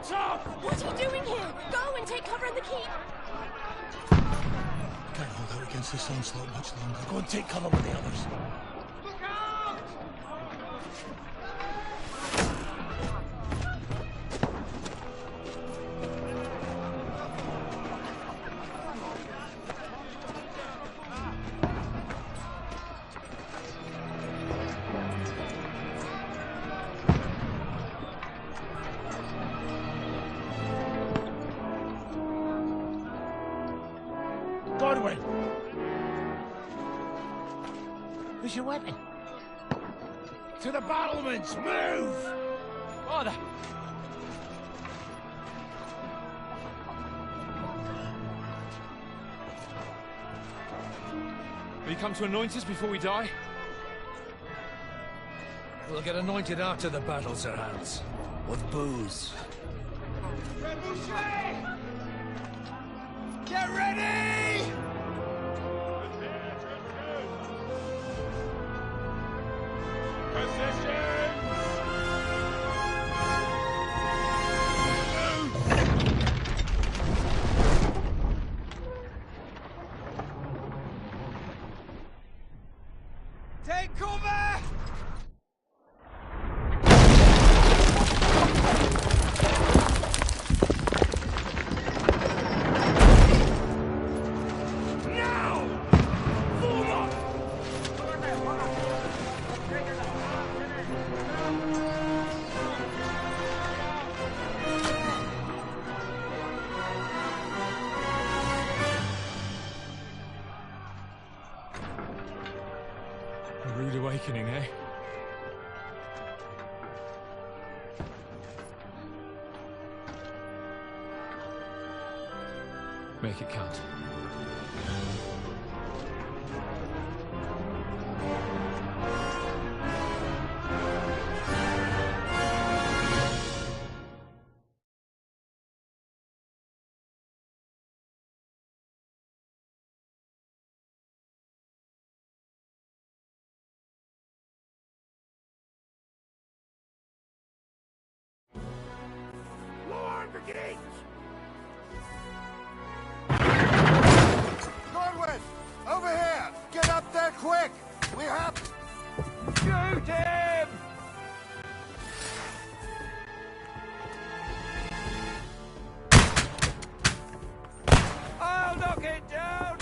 Tough! What are you doing here? Go and take cover in the keep! Can't hold out against this onslaught much longer. Go and take cover with the others. Look out! Godwin! Where's your weapon? To the battlements! Move! Order! Will you come to anoint us before we die? We'll get anointed after the battle, Sir Hans. With booze. Get ready! Take cover! A rude awakening, eh? Make it count. Godwin! Over here! Get up there quick! We have... Shoot him! I'll knock it down!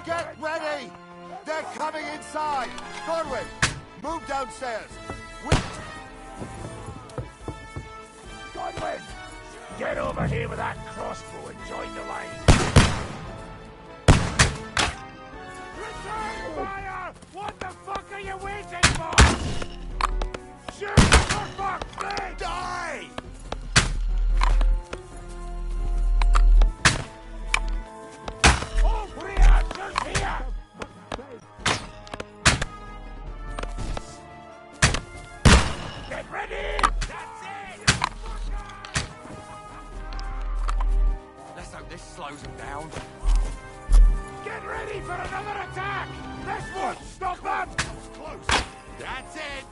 Get ready! They're coming inside! Godwin, move downstairs! Godwin! Get over here with that crossbow and join the line! Return fire! What the fuck are you waiting for? Shoot for fuck's sake! Die! Over here! Just here! Get ready! That's it! Let's hope this slows them down. Get ready for another attack! This one! Stop them! Close! That's it!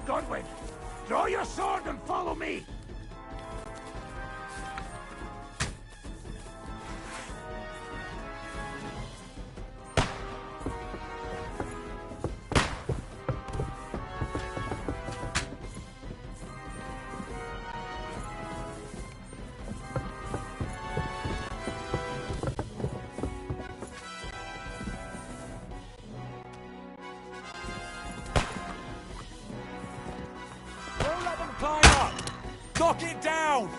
Godwin, draw your sword and follow me! Don't let them climb up! Knock it down!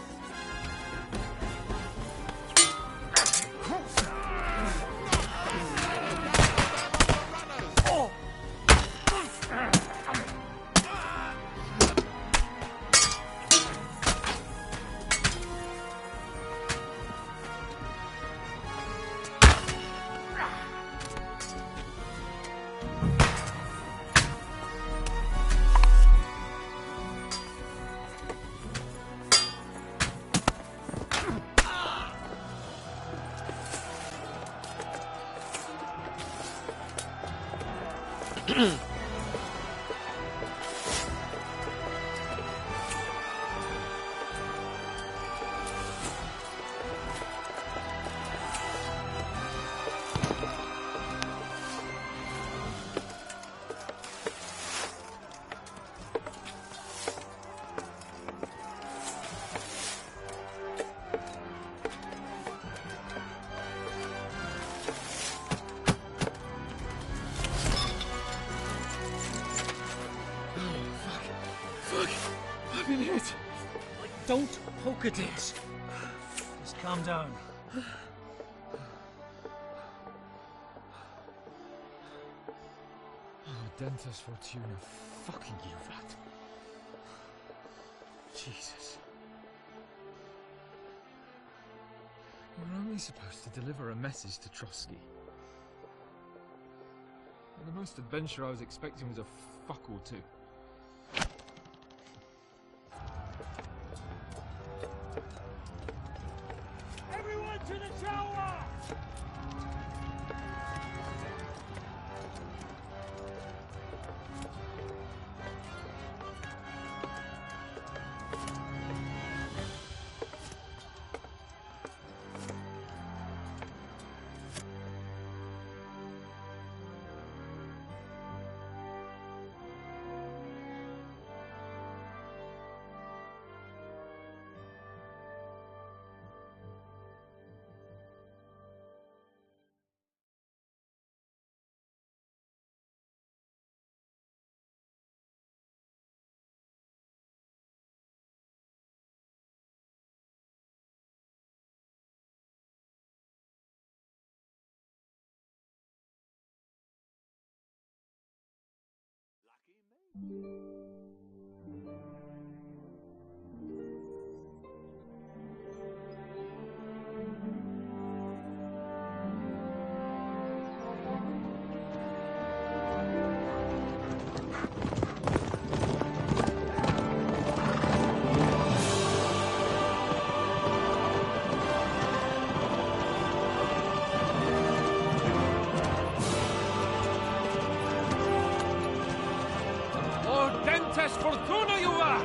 I'm in it. Don't poke at it. Just calm down. Oh, Dentes Fortuna, fucking you that. Jesus. We're only supposed to deliver a message to Trotsky. And the most adventure I was expecting was a fuck or two. Everyone to the tower! Dentes Fortuna, you rat!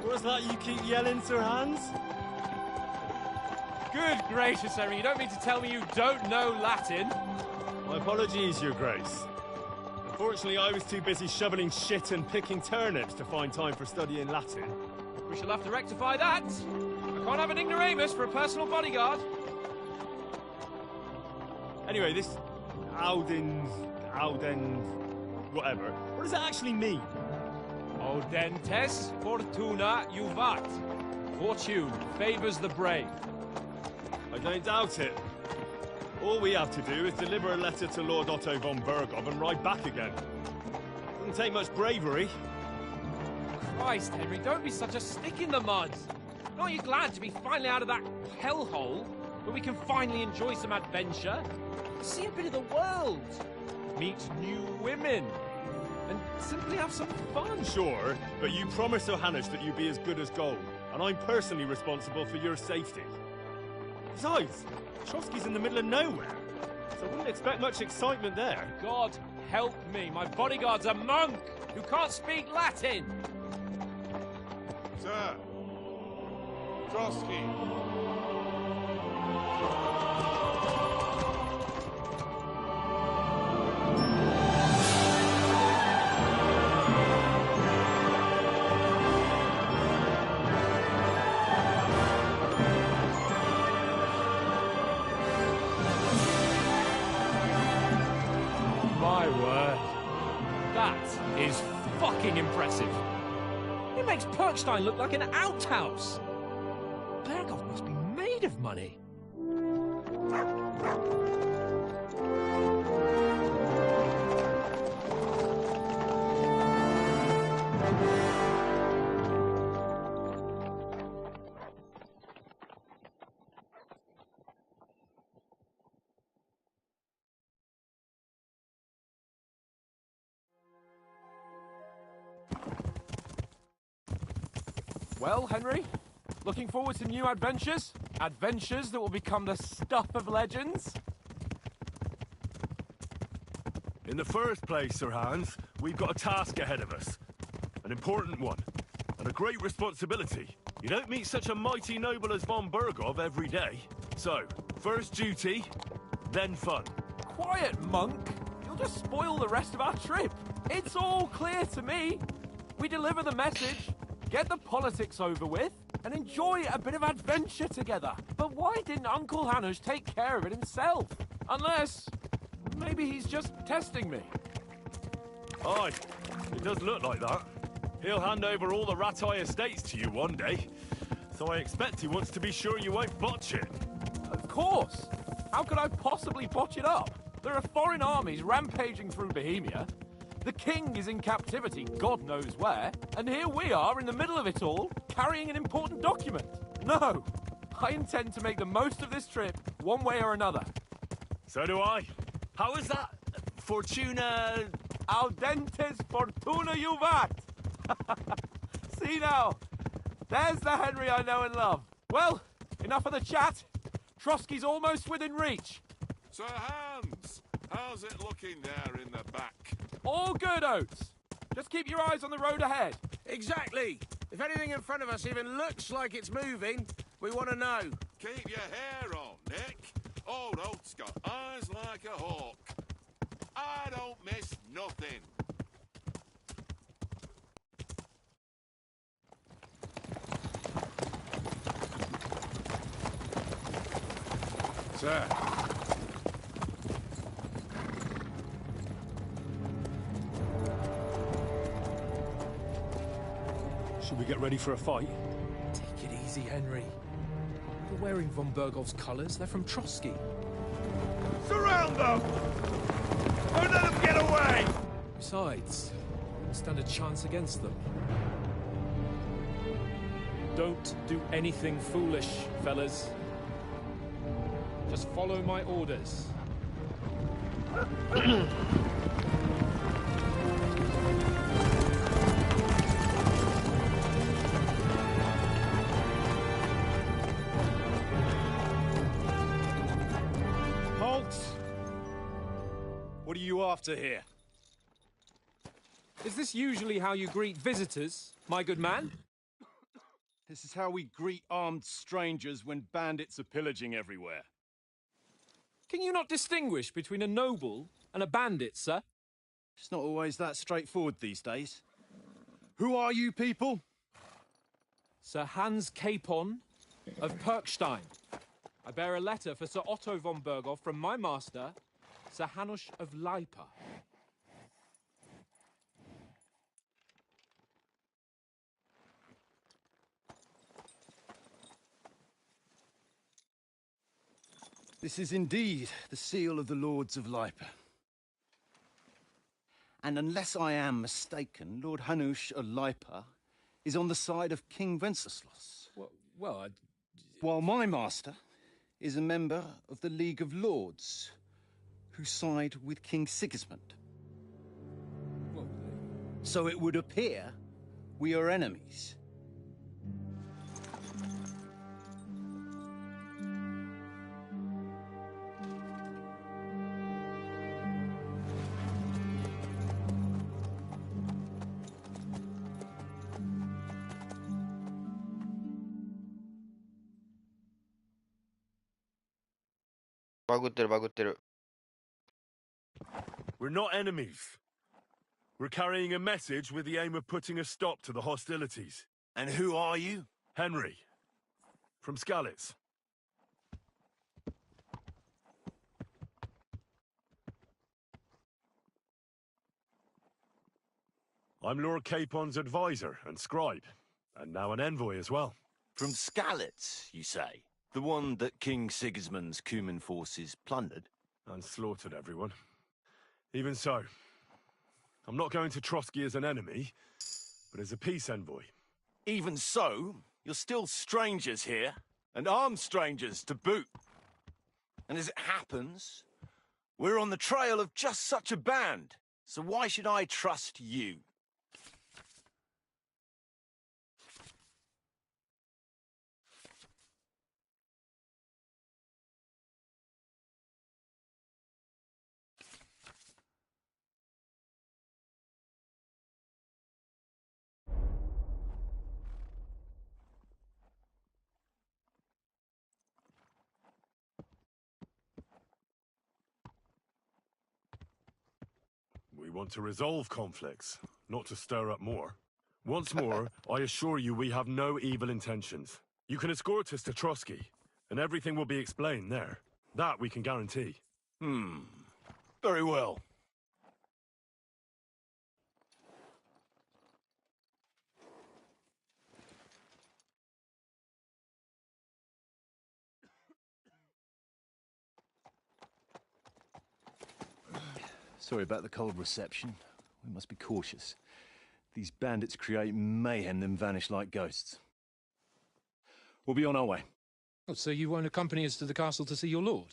What's that you keep yelling, Sir Hans? Good gracious, Henry, you don't mean to tell me you don't know Latin? My apologies, Your Grace. Unfortunately, I was too busy shoveling shit and picking turnips to find time for studying Latin. We shall have to rectify that. I can't have an ignoramus for a personal bodyguard. Anyway, this Auden, whatever. What does that actually mean? Audentes Fortuna Juvat. Fortune favours the brave. I don't doubt it. All we have to do is deliver a letter to Lord Otto von Bergov and ride back again. Doesn't take much bravery. Christ, Henry, don't be such a stick in the mud. Aren't you glad to be finally out of that hellhole where we can finally enjoy some adventure? See a bit of the world, meet new women, and simply have some fun. Sure, but you promised Johannes that you'd be as good as gold, and I'm personally responsible for your safety. Besides, Trotsky's in the middle of nowhere, so I wouldn't expect much excitement there. God help me, my bodyguard's a monk who can't speak Latin. Sir! Trotsky! My word. is fucking impressive. It makes Perkstein look like an outhouse. Berghoff must be made of money. Well, Henry, looking forward to new adventures? Adventures that will become the stuff of legends? In the first place, Sir Hans, we've got a task ahead of us. An important one, and a great responsibility. You don't meet such a mighty noble as von Berghoff every day. So, first duty, then fun. Quiet, monk. You'll just spoil the rest of our trip. It's all clear to me. We deliver the message, get the politics over with, and enjoy a bit of adventure together. But why didn't Uncle Hanush take care of it himself? Unless, maybe he's just testing me. Aye, it does look like that. He'll hand over all the Ratai estates to you one day. So I expect he wants to be sure you won't botch it. Of course. How could I possibly botch it up? There are foreign armies rampaging through Bohemia. The king is in captivity, God knows where, and here we are in the middle of it all, carrying an important document. No, I intend to make the most of this trip, one way or another. So do I. How is that? Fortuna... Audentes fortuna juvat! See now, there's the Henry I know and love. Well, enough of the chat. Trotsky's almost within reach. Sir Hans, how's it looking there in the back? All good, Oates. Just keep your eyes on the road ahead. Exactly. If anything in front of us even looks like it's moving, we want to know. Keep your hair on, Nick. Old Oat's got eyes like a hawk. I don't miss nothing. Sir. Should we get ready for a fight? Take it easy, Henry. You're wearing von Berghoff's colours. They're from Trotsky. Surround them! Don't let them get away! Besides, we don't stand a chance against them. Don't do anything foolish, fellas. Just follow my orders. What are you after here? Is this usually how you greet visitors, my good man? This is how we greet armed strangers when bandits are pillaging everywhere. Can you not distinguish between a noble and a bandit, sir? It's not always that straightforward these days. Who are you people? Sir Hans Capon of Perkstein. I bear a letter for Sir Otto von Berghoff from my master, Sir Hanush of Lipa. This is indeed the seal of the Lords of Lipa. And unless I am mistaken, Lord Hanush of Lipa is on the side of King Wenceslas. Well, While my master is a member of the League of Lords, who side with King Sigismund. well, So it would appear we are enemies. We're not enemies. We're carrying a message with the aim of putting a stop to the hostilities. And who are you? Henry, from Skalitz. I'm Lord Capon's advisor and scribe, and now an envoy as well. From Skalitz, you say? The one that King Sigismund's Cuman forces plundered? And slaughtered everyone. Even so, I'm not going to Trotsky as an enemy, but as a peace envoy. Even so, you're still strangers here, and armed strangers to boot. And as it happens, we're on the trail of just such a band, so why should I trust you? We want to resolve conflicts, not to stir up more. Once more, I assure you we have no evil intentions. You can escort us to Trotsky, and everything will be explained there. That we can guarantee. Very well. Sorry about the cold reception. We must be cautious. These bandits create mayhem, then vanish like ghosts. We'll be on our way. Oh, so you won't accompany us to the castle to see your lord?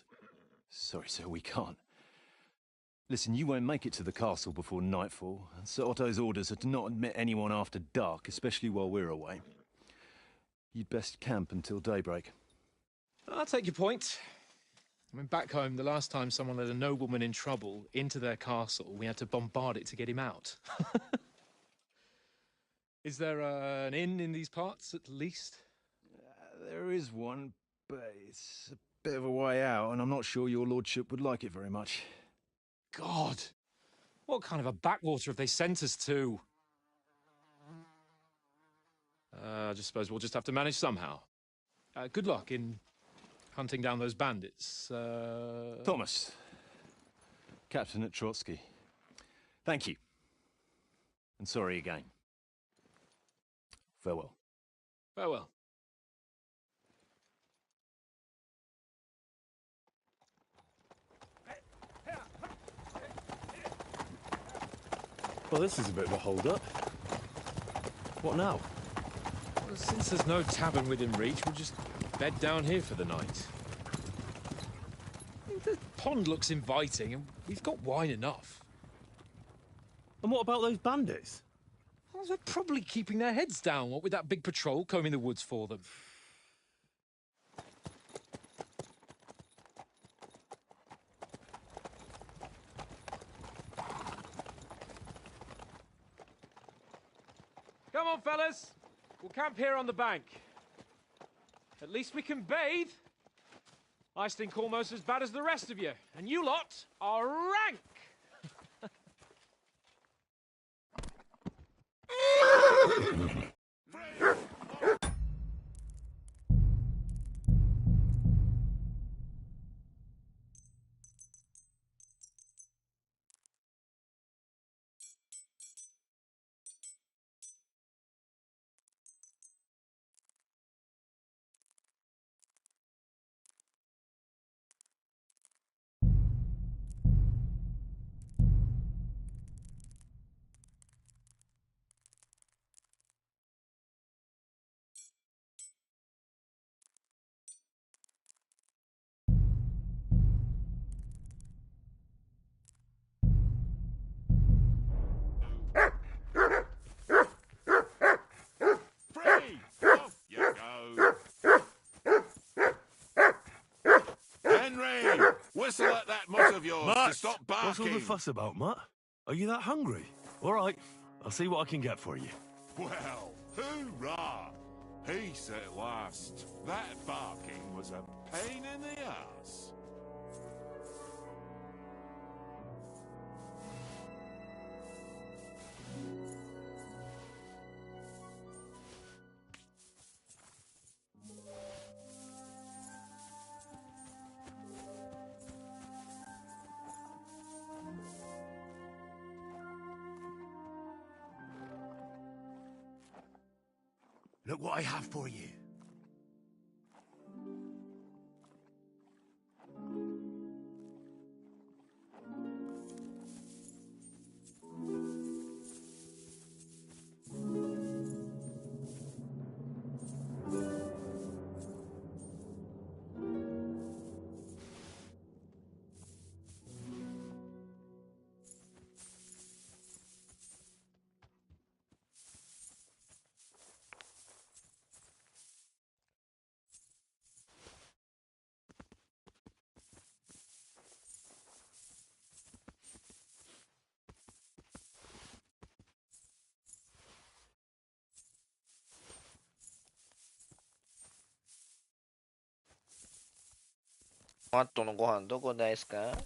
Sorry, sir, we can't. Listen, you won't make it to the castle before nightfall. Sir Otto's orders are to not admit anyone after dark, especially while we're away. You'd best camp until daybreak. I'll take your point. I mean, back home, the last time someone led a nobleman in trouble into their castle, we had to bombard it to get him out. Is there an inn in these parts, at least? There is one, but it's a bit of a way out, and I'm not sure your lordship would like it very much. God! What kind of a backwater have they sent us to? I just suppose we'll just have to manage somehow. Good luck in hunting down those bandits. Thomas, captain at Trotsky. Thank you. And sorry again. Farewell. Farewell. Well, this is a bit of a hold-up. What now? Well, since there's no tavern within reach, we'll just bed down here for the night. The pond looks inviting, and we've got wine enough. And what about those bandits? Well, they're probably keeping their heads down, what with that big patrol combing the woods for them. Come on, fellas. We'll camp here on the bank. At least we can bathe. I stink almost as bad as the rest of you, and you lot are rank. Whistle at that mutt of yours Mutt! to stop barking. What's all the fuss about, Mutt? Are you that hungry? All right, I'll see what I can get for you. Well, hoorah! Peace at last. That barking was a pain in the ass. Look what I have for you.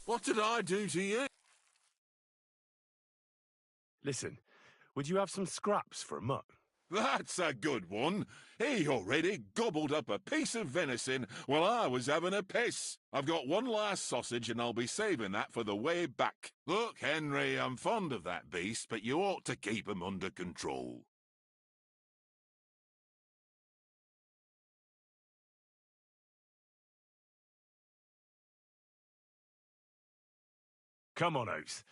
What did I do to you? Listen, would you have some scraps for a mutt? That's a good one. He already gobbled up a piece of venison while I was having a piss. I've got one last sausage and I'll be saving that for the way back. Look, Henry, I'm fond of that beast, but you ought to keep him under control. Come on, Oates.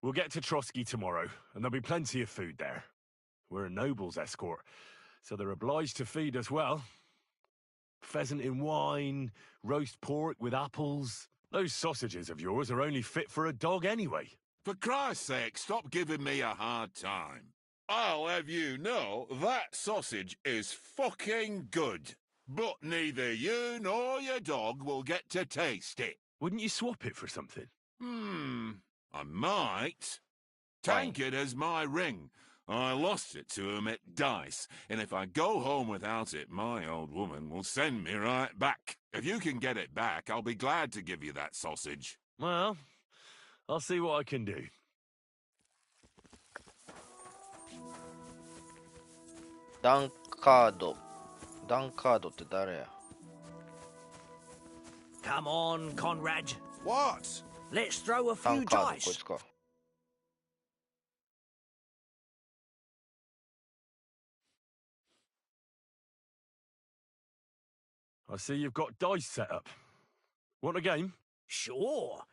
We'll get to Trotsky tomorrow, and there'll be plenty of food there. We're a noble's escort, so they're obliged to feed us well. Pheasant in wine, roast pork with apples. Those sausages of yours are only fit for a dog anyway. For Christ's sake, stop giving me a hard time. I'll have you know that sausage is fucking good. But neither you nor your dog will get to taste it. Wouldn't you swap it for something? I might. Tankard has my ring. I lost it to him at dice, and if I go home without it, my old woman will send me right back. If you can get it back, I'll be glad to give you that sausage. Well, I'll see what I can do. Dankard. Dankard って誰や? Come on, Conrad. What? Let's throw a few Dankard こい dice. つか. I see you've got dice set up. Want a game? Sure.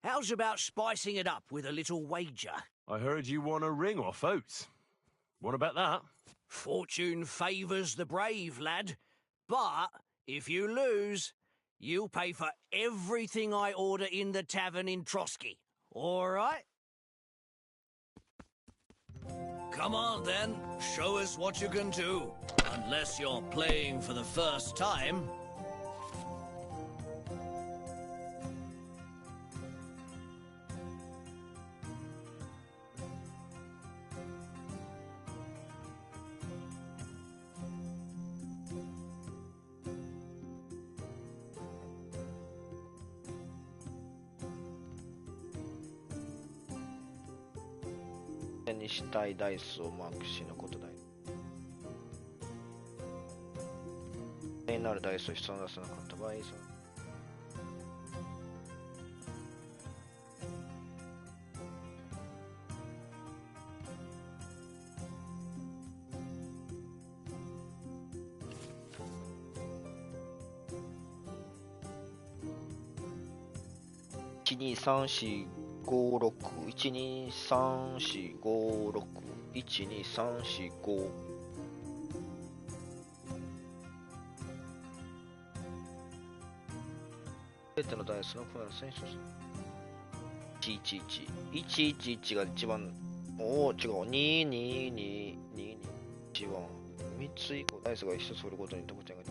How's about spicing it up with a little wager? I heard you won a ring off Oates. What about that? Fortune favours the brave, lad. But if you lose, you'll pay for everything I order in the tavern in Trotsky. All right? Come on, then. Show us what you can do. Unless you're playing for the first time. .にしたいダイスをマークしのことだよ。になるダイスを人の出さなかった場合、12345612345612345全てのダイスのプラスに111が一番、おお違う、22222一番3つ以降ダイスが1つ振るごとに得点が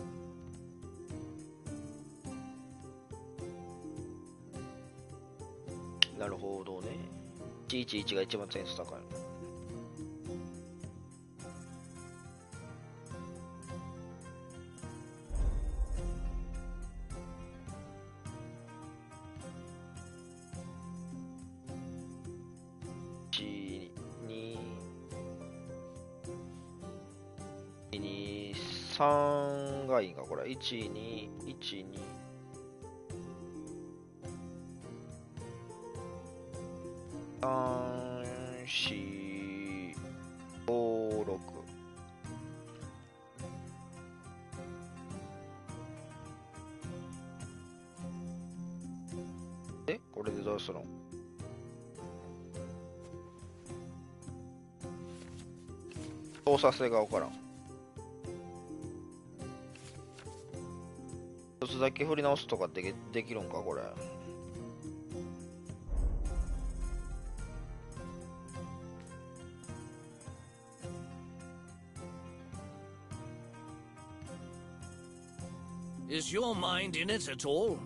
なるほどね。111が一番点数高いの。3がいいか、これ。1、2、1、2。3、4、5、6。これでどうするの？操作性が分からん。一つだけ振り直すとかできるんかこれ。Is your mind in it at all?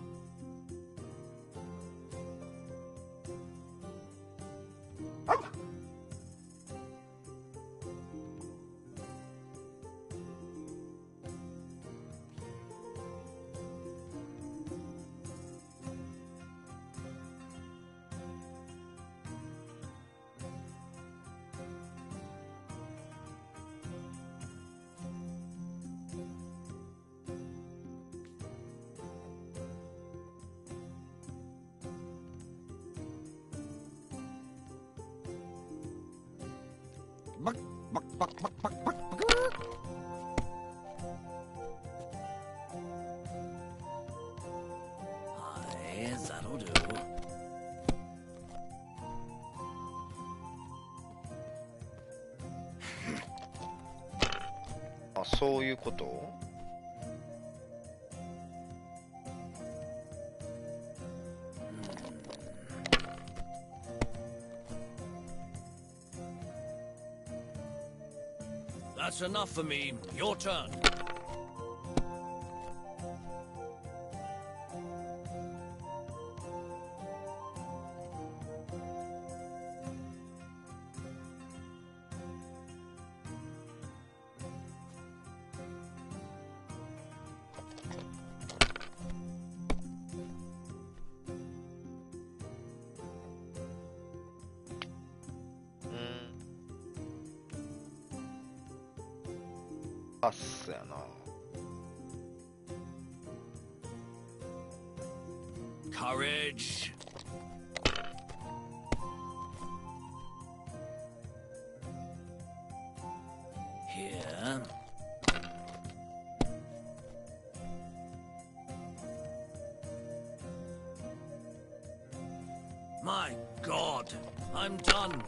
Aye, that'll do. あ、そういうこと？That's enough for me. Your turn.パスやな。Courage. Here. My God, I'm done.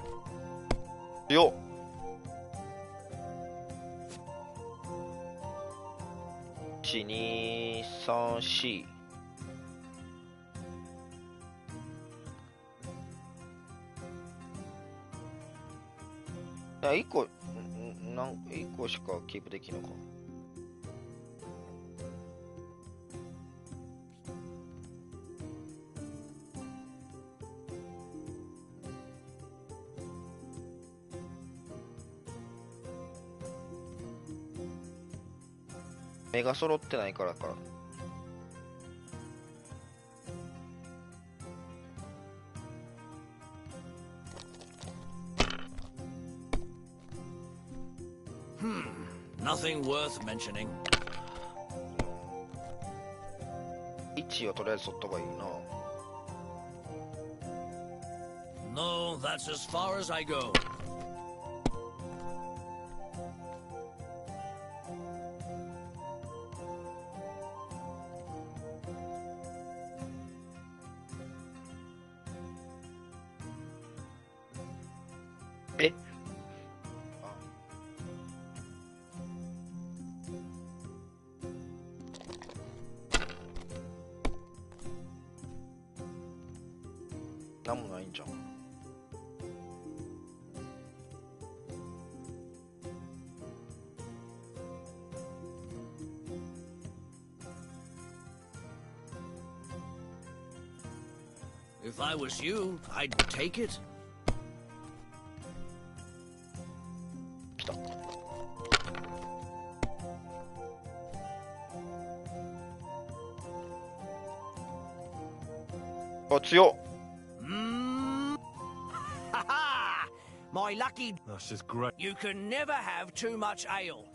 よっ。1、2、3、4。1個、1個しかキープできんのか。目が揃ってないからか。Nothing worth mentioning. 1をとりあえず取った方がいいな。No, that's as far as I go. If I was you, I'd take it. 来た。あ、強っ。My lucky. That's just great. You can never have too much ale.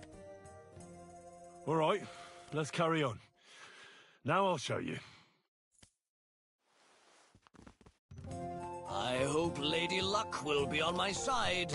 All right, let's carry on. Now I'll show you. I hope Lady Luck will be on my side.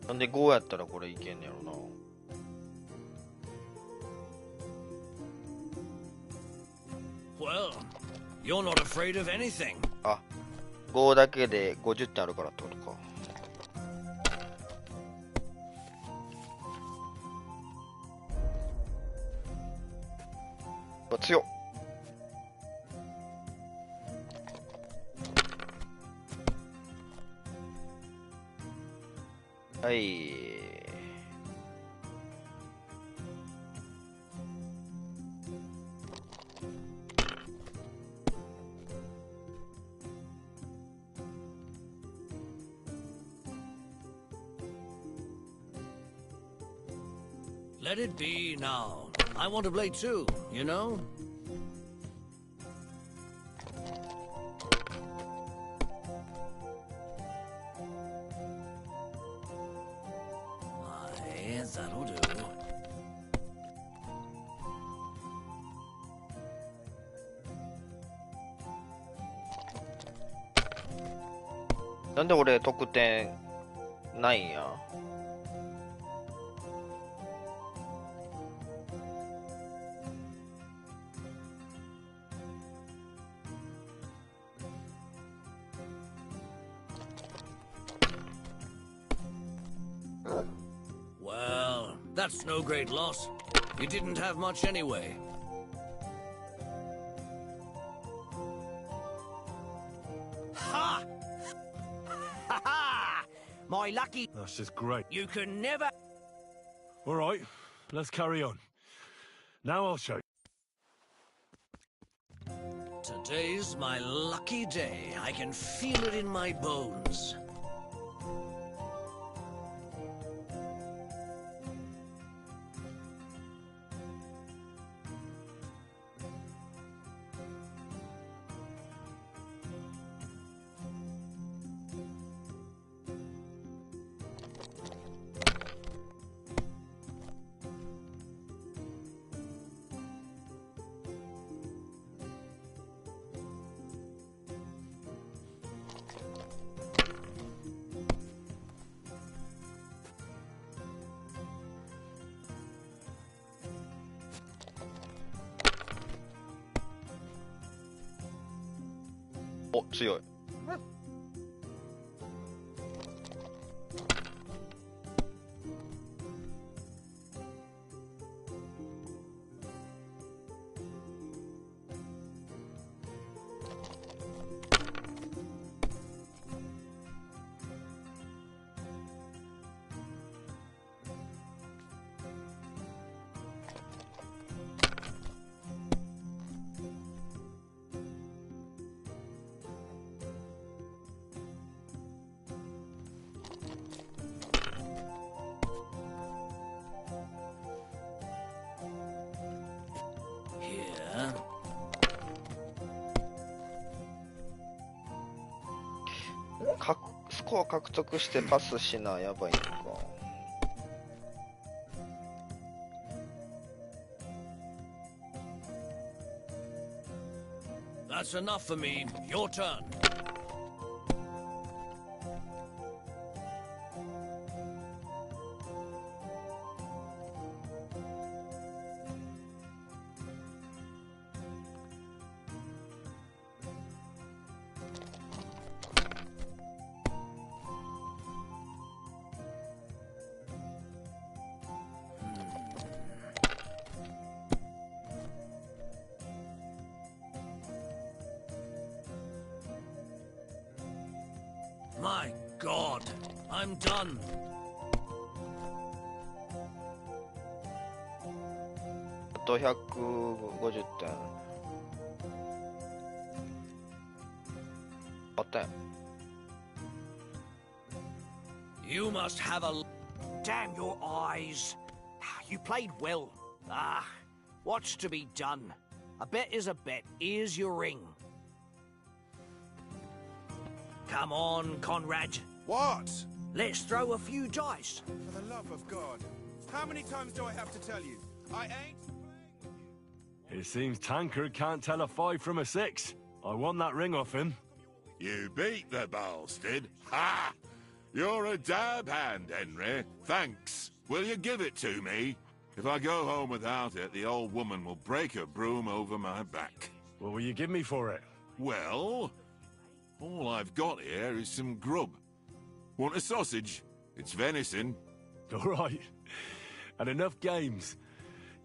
なんで5やったらこれいけんねやろな。Well, you're not afraid of anything. あ、5だけで50点あるからってことか。強っ。はい。Let it be now. I want to play too, you know? That'll do. なんで俺得点ないんや。That's no great loss. You didn't have much anyway. Ha! Ha ha! My lucky... That's just great. You can never... All right, let's carry on. Now I'll show you. Today's my lucky day. I can feel it in my bones.お、強い。スコア獲得してパスしな、やばいのか。That's enough for me. Your turn. My God, I'm done. Aと150点。あったやん。You must have a... Damn your eyes. You played well. Ah, what's to be done? A bet is a bet. Here's your ring. Come on, Conrad. What? Let's throw a few dice. For the love of God. How many times do I have to tell you? I ain't playing with you. It seems Tankard can't tell a 5 from a 6. I won that ring off him. You beat the bastard. Ha! You're a dab hand, Henry. Thanks. Will you give it to me? If I go home without it, the old woman will break her broom over my back. What will you give me for it? Well, all I've got here is some grub. Want a sausage? It's venison. All right. And enough games.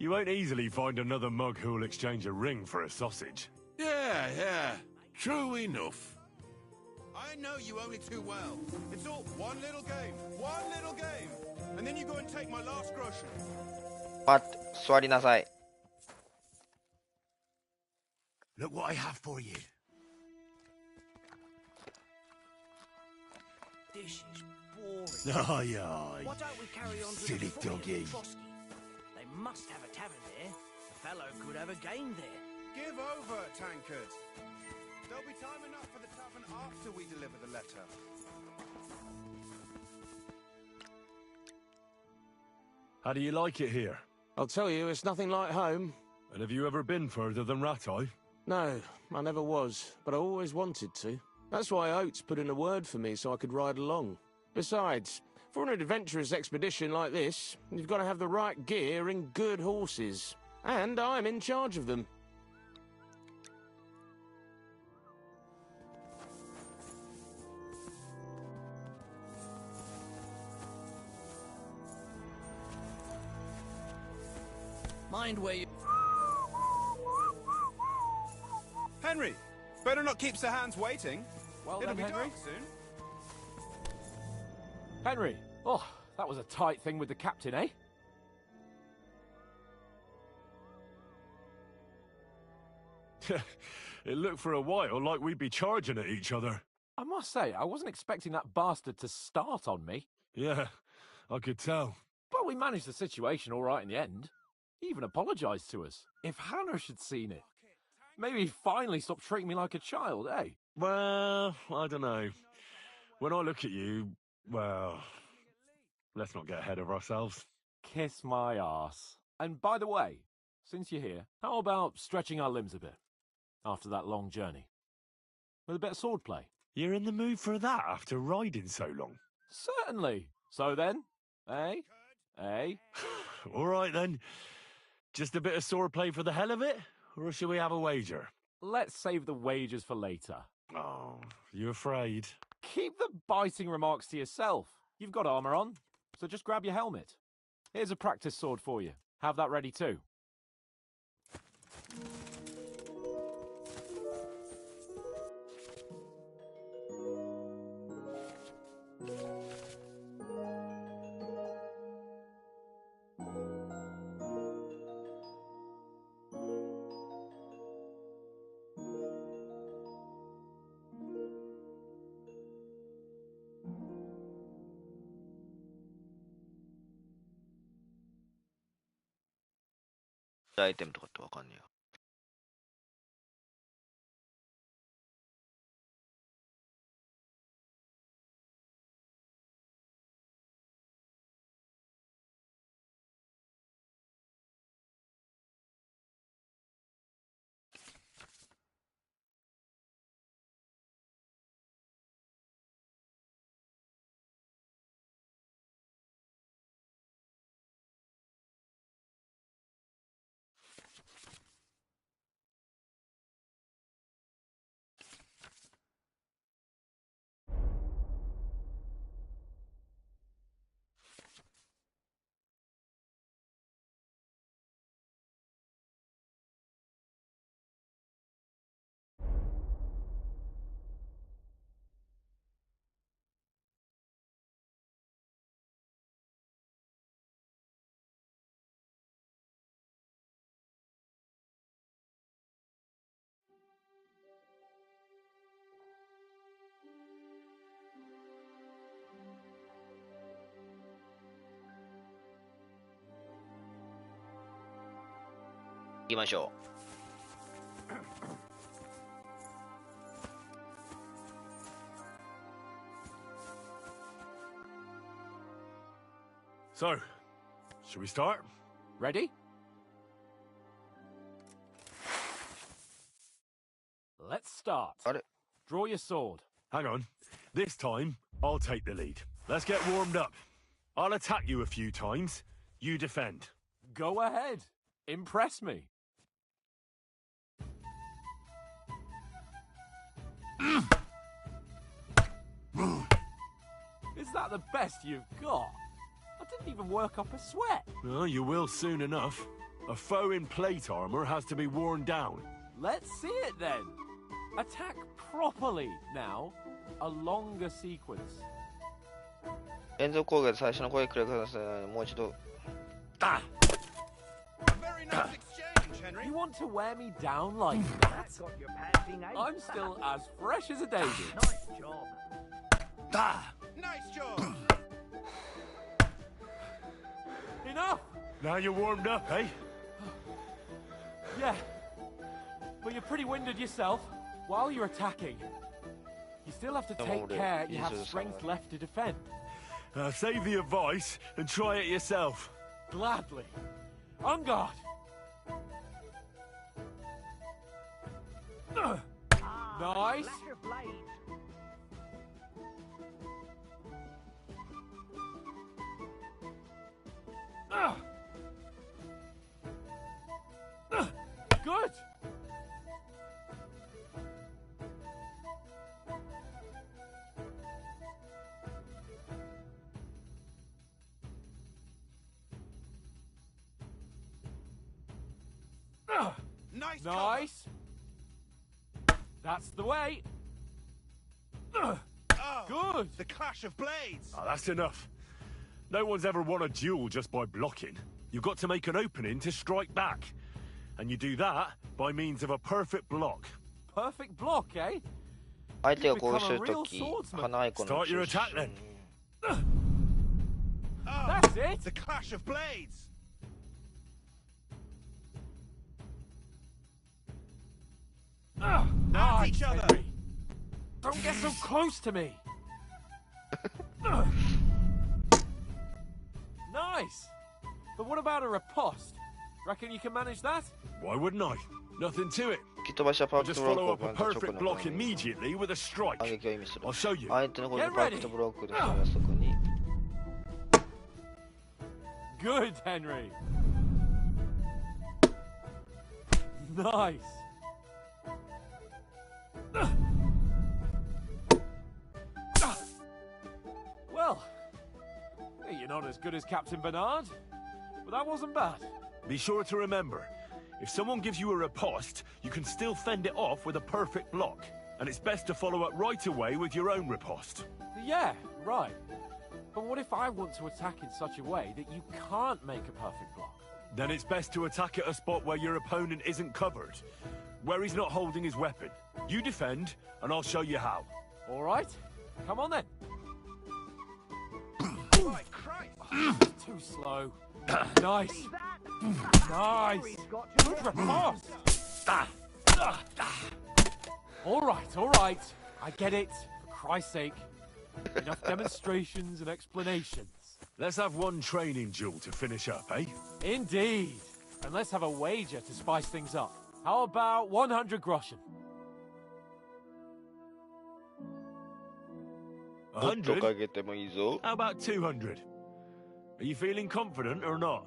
You won't easily find another mug who'll exchange a ring for a sausage. Yeah. True enough. I know you only too well. It's all one little game. And then you go and take my last groschen. 座りなさい。 Look what I have for you. This is boring. Aye, Why don't we carry on to silly the footy doggy. at Trotsky? They must have a tavern there. A fellow could have a game there. Give over, tankard. There'll be time enough for the tavern after we deliver the letter. How do you like it here? I'll tell you, it's nothing like home. And have you ever been further than Rattay? No, I never was, but I always wanted to. That's why Oates put in a word for me so I could ride along. Besides, for an adventurous expedition like this, you've got to have the right gear and good horses. And I'm in charge of them. Mind where you... Henry, better not keep Sir Hans waiting. Well It'll then, be Henry. dark soon. Henry! Oh, that was a tight thing with the captain, eh? It looked for a while like we'd be charging at each other. I must say, I wasn't expecting that bastard to start on me. Yeah, I could tell. But we managed the situation all right in the end. He even apologised to us. If Hannah had seen it, maybe he'd finally stop treating me like a child, eh? Well, I don't know. When I look at you, well, let's not get ahead of ourselves. Kiss my arse. And by the way, since you're here, how about stretching our limbs a bit after that long journey? With a bit of swordplay. You're in the mood for that after riding so long? Certainly. So then, eh? Eh? All right then. Just a bit of swordplay for the hell of it? Or shall we have a wager? Let's save the wagers for later. Oh, you afraid? Keep the biting remarks to yourself. You've got armour on, so just grab your helmet. Here's a practice sword for you. Have that ready too.アイテムとかってわかんねえや。行きましょう。So, shall we start? Ready? Let's start.あれ Draw your sword. Hang on. This time, I'll take the lead. Let's get warmed up. I'll attack you a few times. You defend. Go ahead. Impress me. Is that the best you've got? I didn't even work up a sweat. Well, you will soon enough. A foe in plate armor has to be worn down. Let's see it then. Attack properly now. A longer sequence. 連続攻撃で最初の攻撃くらいください。もう一度。Ah! Very nice exchange, Henry. You want to wear me down like that? I'm still as fresh as a daisy. Nice job. Ah! Nice job. Enough! Now you're warmed up, eh? Yeah. But you're pretty winded yourself while you're attacking. You still have to take care you have strength left to defend. Save the advice and try it yourself. Gladly. On guard. Nice. Good. Nice. Nice. That's the way. Oh, Good. the clash of blades. Oh, that's enough. No one's ever won a duel just by blocking. You've got to make an opening to strike back. And you do that by means of a perfect block. Perfect block, eh? 相手が攻撃するとき、花アイコンの Start your attack then. Oh, That's it. the clash of blades. At Nice, each other. Henry. Don't get so close to me. Nice. But what about a riposte? Reckon you can manage that? Why wouldn't I? Nothing to it. 吹き飛ばしたパー I'll フェク just トブロ follow ックを up 行 a った直後 perfect の block 攻撃 immediately with a strike. を意味する I'll show you. 相手の攻撃をパーフェクトブロックで攻撃速に Good, Henry. Nice. Well, you're not as good as Captain Bernard, but that wasn't bad. Be sure to remember, if someone gives you a riposte, you can still fend it off with a perfect block. And it's best to follow up right away with your own riposte. Yeah, right. But what if I want to attack in such a way that you can't make a perfect block? Then it's best to attack at a spot where your opponent isn't covered, where he's not holding his weapon. You defend, and I'll show you how. All right, come on then. Right, Christ. Too slow. Nice. Nice. Good riposte. All right. I get it. For Christ's sake. Enough demonstrations and explanations. Let's have one training duel to finish up, eh? Indeed. And let's have a wager to spice things up. How about 100 groschen? もっとかけてもいいぞ How about 200? Are you feeling confident or not?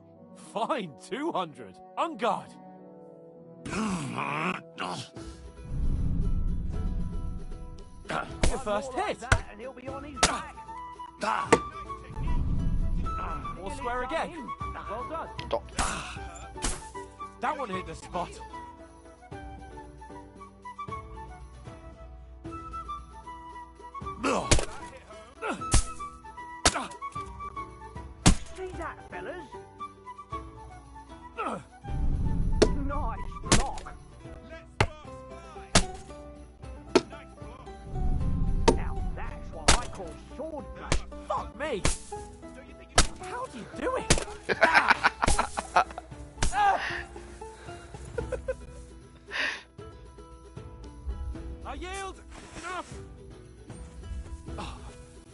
Fine, 200. On guard. Your first hit. And he'll be on his back. We'll square again. Well done. と That one hit the spot. See that, fellas? Nice block. Let's sparks fly. Nice block. Now that's what I call swordplay. Fuck me. So you think you How do you do it? I yield. Enough. Oh,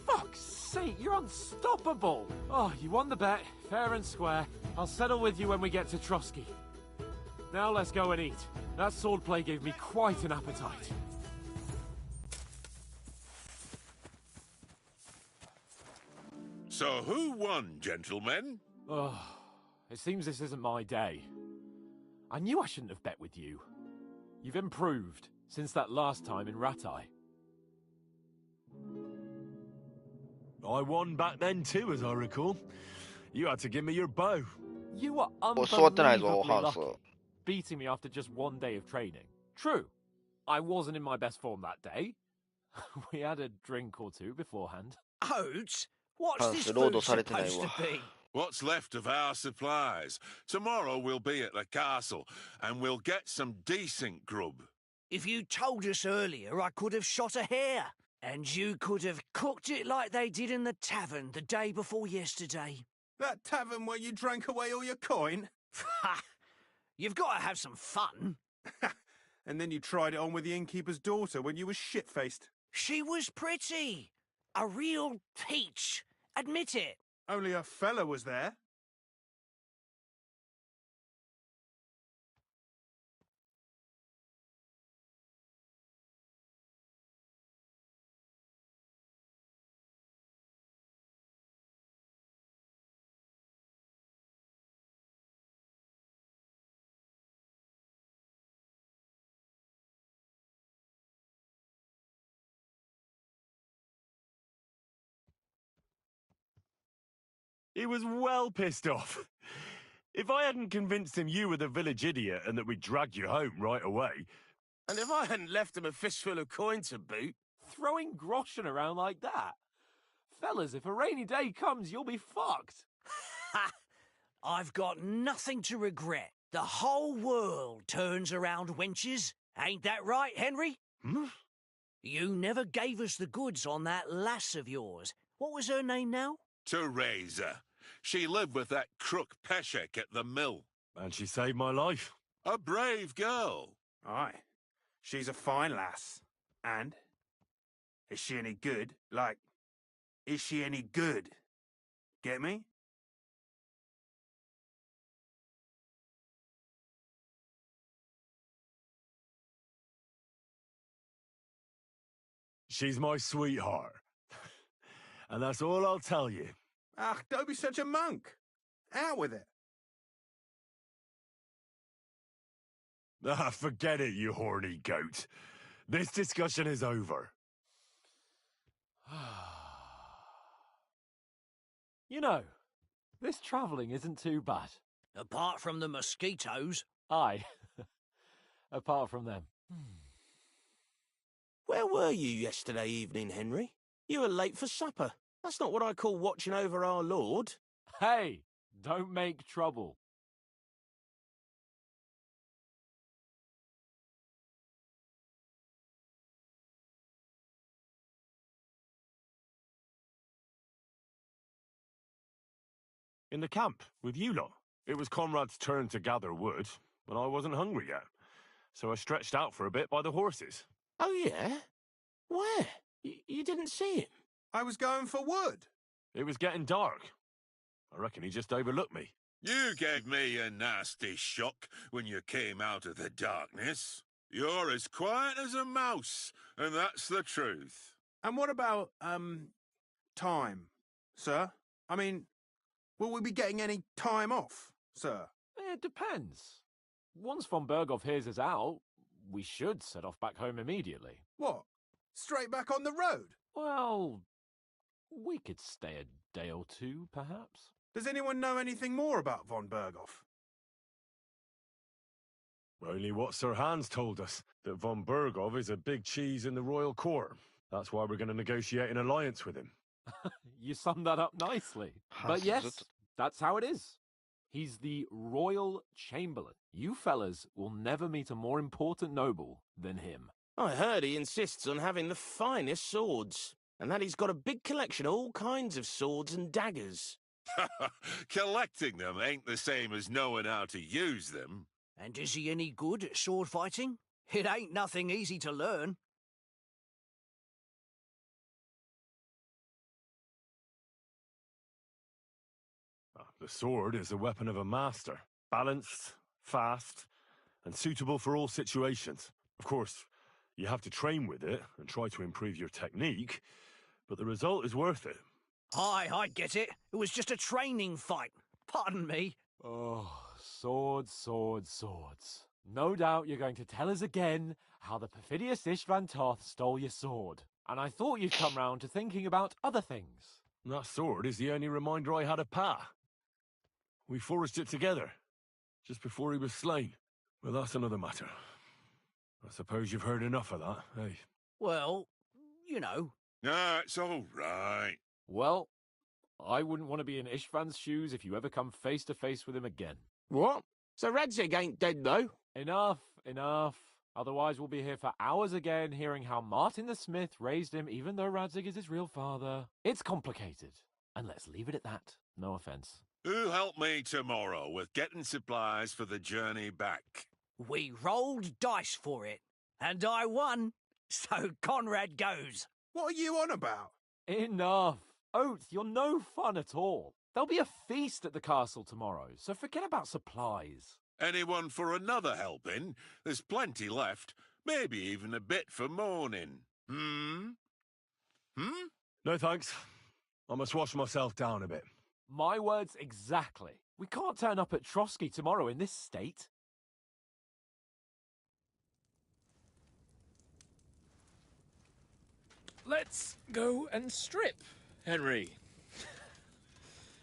for fuck's sake, you're unstoppable. Oh, you won the bet. Fair and square. I'll settle with you when we get to Trotsky. Now let's go and eat. That swordplay gave me quite an appetite. So who won, gentlemen? Oh, it seems this isn't my day. I knew I shouldn't have bet with you. You've improved since that last time in Ratai. I won back then too, as I recall. You had to give me your bow. You were 座ってないぞ、 unbelievably ハウス。 lucky, beating me after just one day of training. True, I wasn't in my best form that day. We had a drink or two beforehand. Oats? What's this ロード food されてない supposed わ。 to be? What's left of our supplies. Tomorrow we'll be at the castle, and we'll get some decent grub. If you told us earlier, I could have shot a hare. And you could have cooked it like they did in the tavern the day before yesterday. That tavern where you drank away all your coin? Ha! You've got to have some fun. And then you tried it on with the innkeeper's daughter when you were shit-faced. She was pretty. A real peach. Admit it. Only a fella was there. He was well pissed off. If I hadn't convinced him you were the village idiot and that we'd drag you home right away, And if I hadn't left him a fistful of coin to boot, Throwing groschen around like that? Fellas, if a rainy day comes, you'll be fucked. Ha! I've got nothing to regret. The whole world turns around wenches. Ain't that right, Henry? Hmm? You never gave us the goods on that lass of yours. What was her name now? Teresa. She lived with that crook Peshek at the mill. And she saved my life. A brave girl. Aye. She's a fine lass. And? Is she any good? Like, is she any good? Get me? She's my sweetheart. And that's all I'll tell you. Ah, don't be such a monk. Out with it. Ah, forget it, you horny goat. This discussion is over. You know, this travelling isn't too bad. Apart from the mosquitoes. Aye. Apart from them. where were you yesterday evening, Henry? You were late for supper. That's not what I call watching over our Lord. Hey, don't make trouble. In the camp, with you lot. It was Conrad's turn to gather wood, but I wasn't hungry yet. So I stretched out for a bit by the horses. Oh, yeah? Where? You didn't see him? I was going for wood. It was getting dark. I reckon he just overlooked me. You gave me a nasty shock when you came out of the darkness. You're as quiet as a mouse, and that's the truth. And what about, time, sir? I mean, will we be getting any time off, sir? It depends. Once von Berghoff hears us out, we should set off back home immediately. What? Straight back on the road? Well, we could stay a day or two, perhaps. Does anyone know anything more about von Berghoff? Only what Sir Hans told us, that von Berghoff is a big cheese in the royal court. That's why we're going to negotiate an alliance with him. You summed that up nicely. But yes, that's how it is. He's the royal chamberlain. You fellas will never meet a more important noble than him. I heard he insists on having the finest swords, and that he's got a big collection of all kinds of swords and daggers. Collecting them ain't the same as knowing how to use them. And is he any good at sword fighting? It ain't nothing easy to learn. The sword is a weapon of a master. Balanced, fast, and suitable for all situations. Of course, you have to train with it and try to improve your technique, but the result is worth it. I get it. It was just a training fight. Pardon me. Oh, swords, swords, swords. No doubt you're going to tell us again how the perfidious Istvan Toth stole your sword. And I thought you'd come round to thinking about other things. That sword is the only reminder I had of Pa. We forged it together, just before he was slain. Well, that's another matter. I suppose you've heard enough of that, eh? Well, you know. Nah, it's all right. Well, I wouldn't want to be in Istvan's shoes if you ever come face to face with him again. What? So Radzig ain't dead, though? Enough, enough. Otherwise we'll be here for hours again hearing how Martin the Smith raised him even though Radzig is his real father. It's complicated. And let's leave it at that. No offence. Who'll help me tomorrow with getting supplies for the journey back? We rolled dice for it, and I won. So Conrad goes. What are you on about? Enough. Oath, you're no fun at all. There'll be a feast at the castle tomorrow, so forget about supplies. Anyone for another helping? There's plenty left. Maybe even a bit for morning. Hmm? No thanks. I must wash myself down a bit. My words exactly. We can't turn up at Trotsky tomorrow in this state. Let's go and strip, Henry.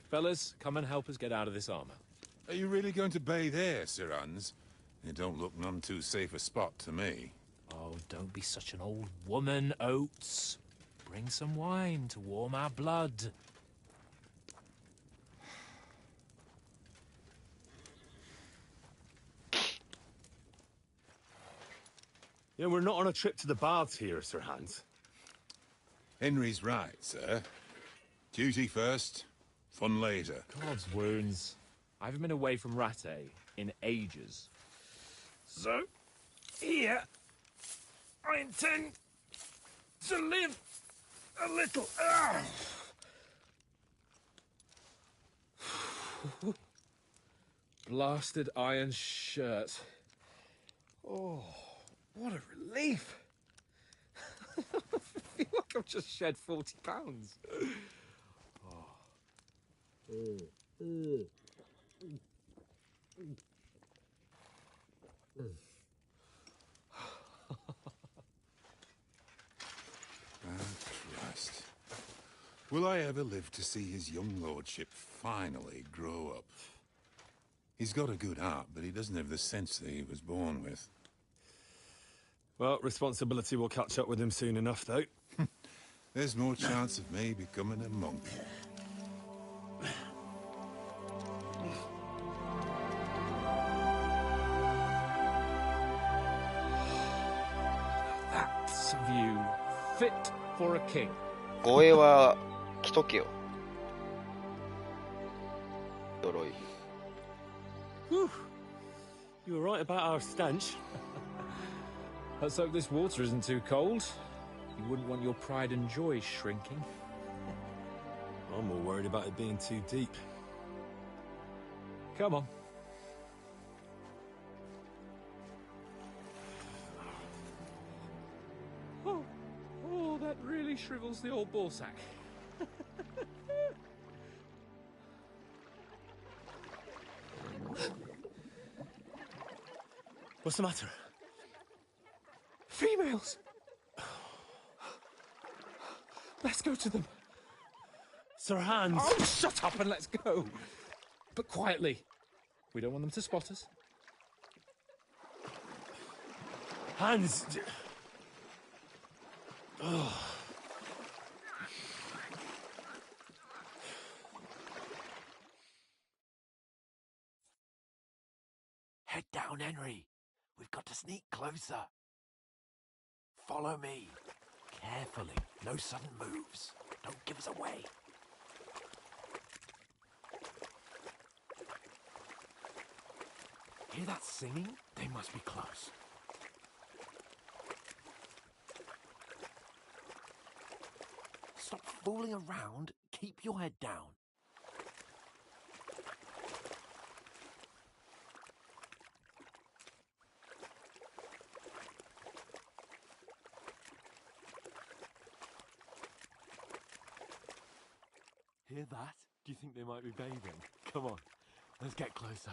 Fellas, come and help us get out of this armor. Are you really going to bathe here, Sir Hans? It don't look none too safe a spot to me. Oh, don't be such an old woman, Oates. Bring some wine to warm our blood. Yeah, we're not on a trip to the baths here, Sir Hans. Henry's right, sir. Duty first, fun later. God's wounds. I haven't been away from Rattay in ages. So, here, I intend to live a little. Blasted iron shirt. Oh, what a relief. I feel like I've just shed 40 pounds. Christ. Will I ever live to see his young lordship finally grow up? He's got a good heart, but he doesn't have the sense that he was born with. Well, responsibility will catch up with him soon enough, though. There's more chance of me becoming a monk. That's a view fit for a king. 護衛は着とけよ。鎧。 Whew. You were right about our stench. Let's hope this water isn't too cold. You wouldn't want your pride and joy shrinking. I'm more worried about it being too deep. Come on. Oh, that really shrivels the old ball sack. What's the matter? Females! Let's go to them. Sir Hans! Oh, shut up and let's go. But quietly. We don't want them to spot us. Hans! Oh. Head down, Henry. We've got to sneak closer. Follow me. Carefully. No sudden moves. Don't give us away. Hear that singing? They must be close. Stop fooling around. Keep your head down. Hear that? Do you think they might be bathing? Come on, let's get closer.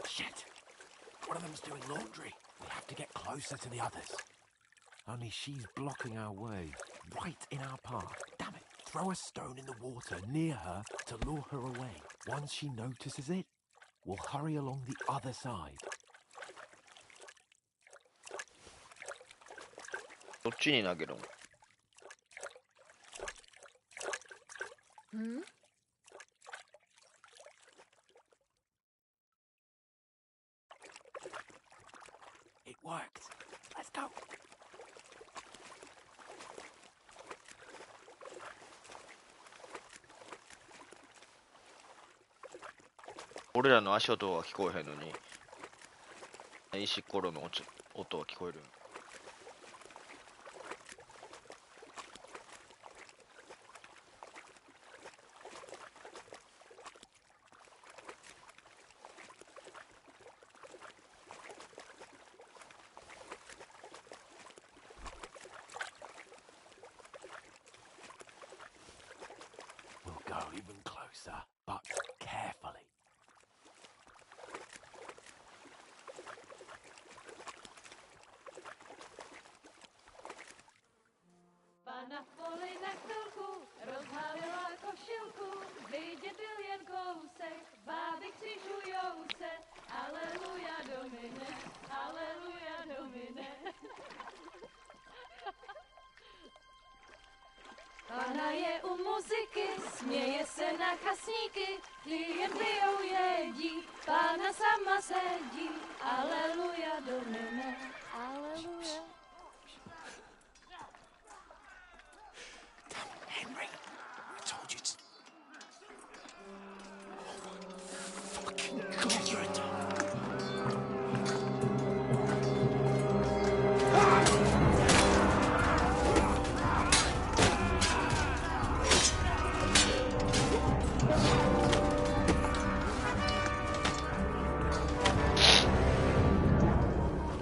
Shit! One of them's doing laundry. We have to get closer to the others. Only she's blocking our way, right in our path. Damn it! Throw a stone in the water near her to lure her away. Once she notices it, we'll hurry along the other side. どっちに投げるの？Hmm? It worked. Let's go. 俺らの足音は聞こえへんのに、石ころの音は聞こえる。We'll go even closer, but carefully. Pana v poli na chvilku rozhalila košilku, vidět byl jen kousek, báby křižujou se, aleluja domine, aleluja domine. Pana je u muziky, směje se na chasníky, klienty ją jedí, Pana sama sedí, aleluja domine, aleluja. Henry, I told you to... Fucking God, you're a dog.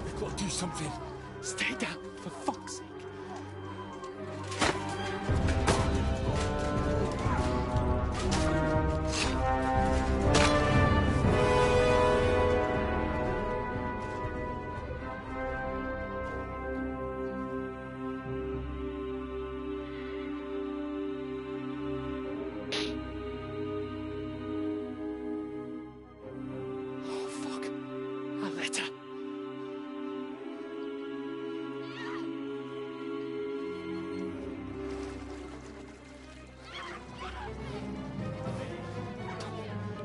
We've got to do something. Stay down, for fuck's sake. Oh, fuck. A letter.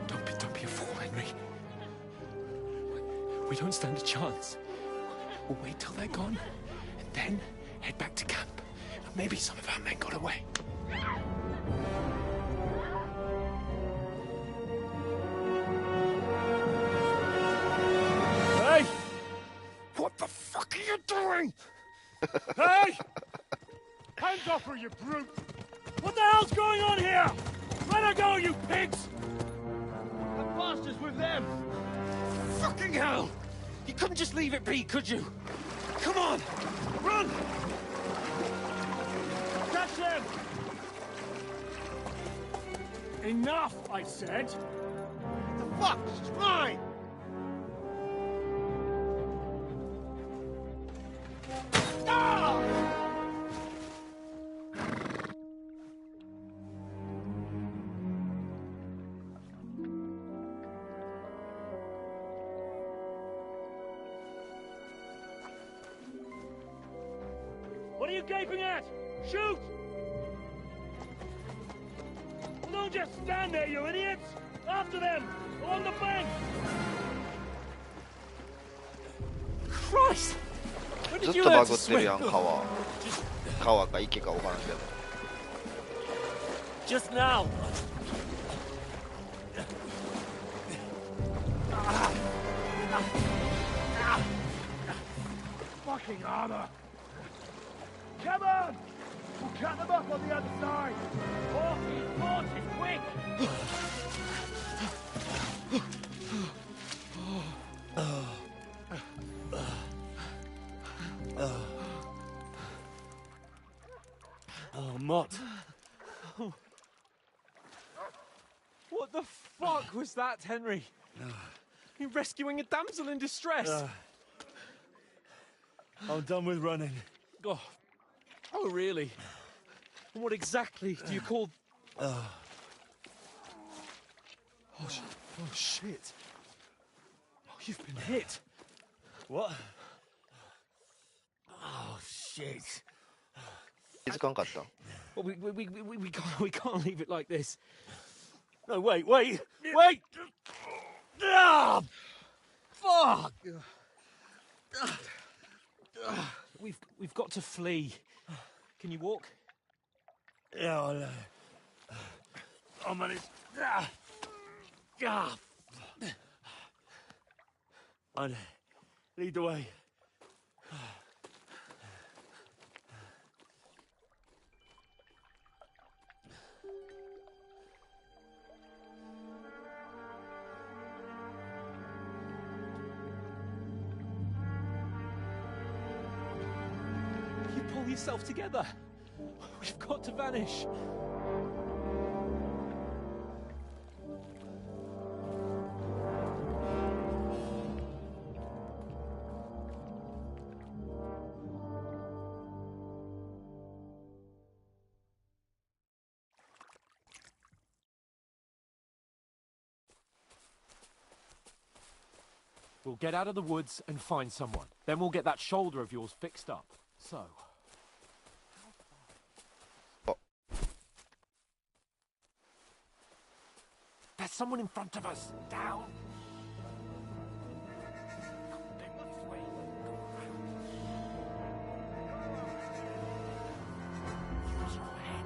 Don't be a fool, Henry. We don't stand a chance. We'll wait till they're gone, and then head back to camp. Maybe some of our men got away. Hey! What the fuck are you doing? Hey! Hands off her, you brute! What the hell's going on here? Let her go, you pigs! The bastards with them! Fucking hell! You couldn't just leave it be, could you? Come on! Run! Catch them! Enough, I said! The fuck? She's mine! Ah! escaping at? Shoot! Well, don't just stand there, you idiots! After them! Along the bank! Christ! ずっとバグってるやん、川か池か分からんけど。 Just now! Fucking armor! Come on! We'll cut them up on the other side! Horses, quick! Oh, Mott. What the fuck was that, Henry? You rescuing a damsel in distress? I'm done with running. Oh, really? And what exactly do you call... Oh, shit. Oh, you've been hit. What? Oh, shit. 気づかんかった。 Well, we can't leave it like this. No, wait! Ah! Fuck! We've got to flee. Can you walk? Yeah, I'll manage. I'd lead the way. You pull yourself together. We've got to vanish. We'll get out of the woods and find someone. Then we'll get that shoulder of yours fixed up. So... There's someone in front of us. Down. Use your head.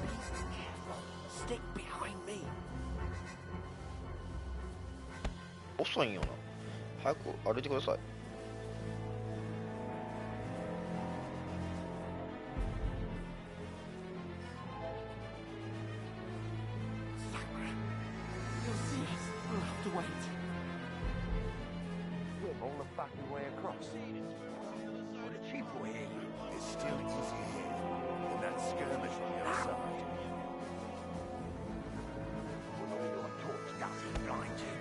Be careful. Stick behind me. 遅いんよな。早く歩いてください。 Swim all the fucking way across. Well, the cheaper way is still easy here, and that skirmish on the other side. We're not into a torch gas blind you.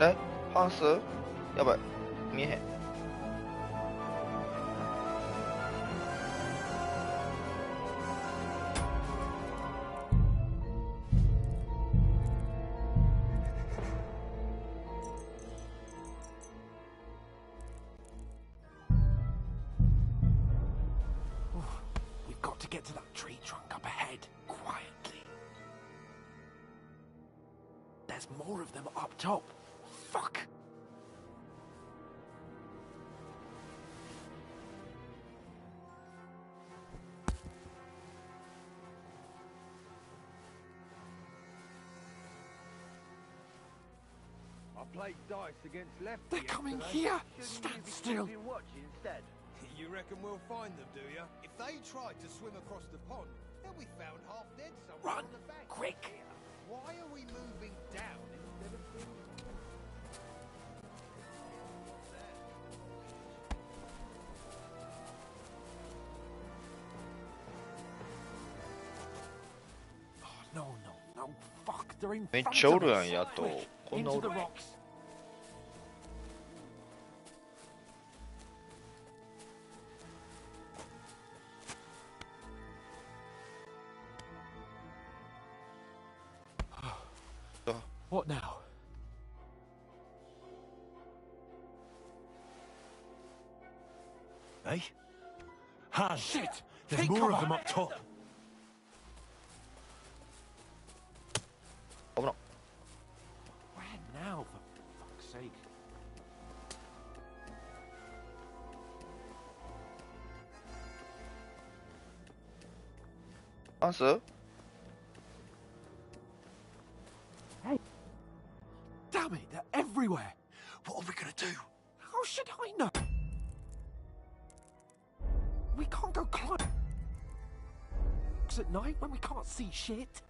え、ハンス？やばい、見えへん。 We've got to get to that tree trunk up ahead, quietly. There's more of them up top. Fuck! I played dice against lefty. They're coming yesterday. here! Shouldn't Stand you be still! keeping watch instead? You reckon we'll find them, do you? If they tried to swim across the pond, they'll be found half dead somewhere Run! on the bank. Quick! Why are we moving down instead of moving? No, fuck, they're in めっ front ちゃお of るや us. ん、やっと。 Quick, こんな into お the る。 rocks. What now? Eh? Hans, Shit! there's Take more of cover. them up top. 危な。 Where now, for fuck's sake? アンス Damn it, they're everywhere! What are we gonna do? How should I know? We can't go climb at night when we can't see shit.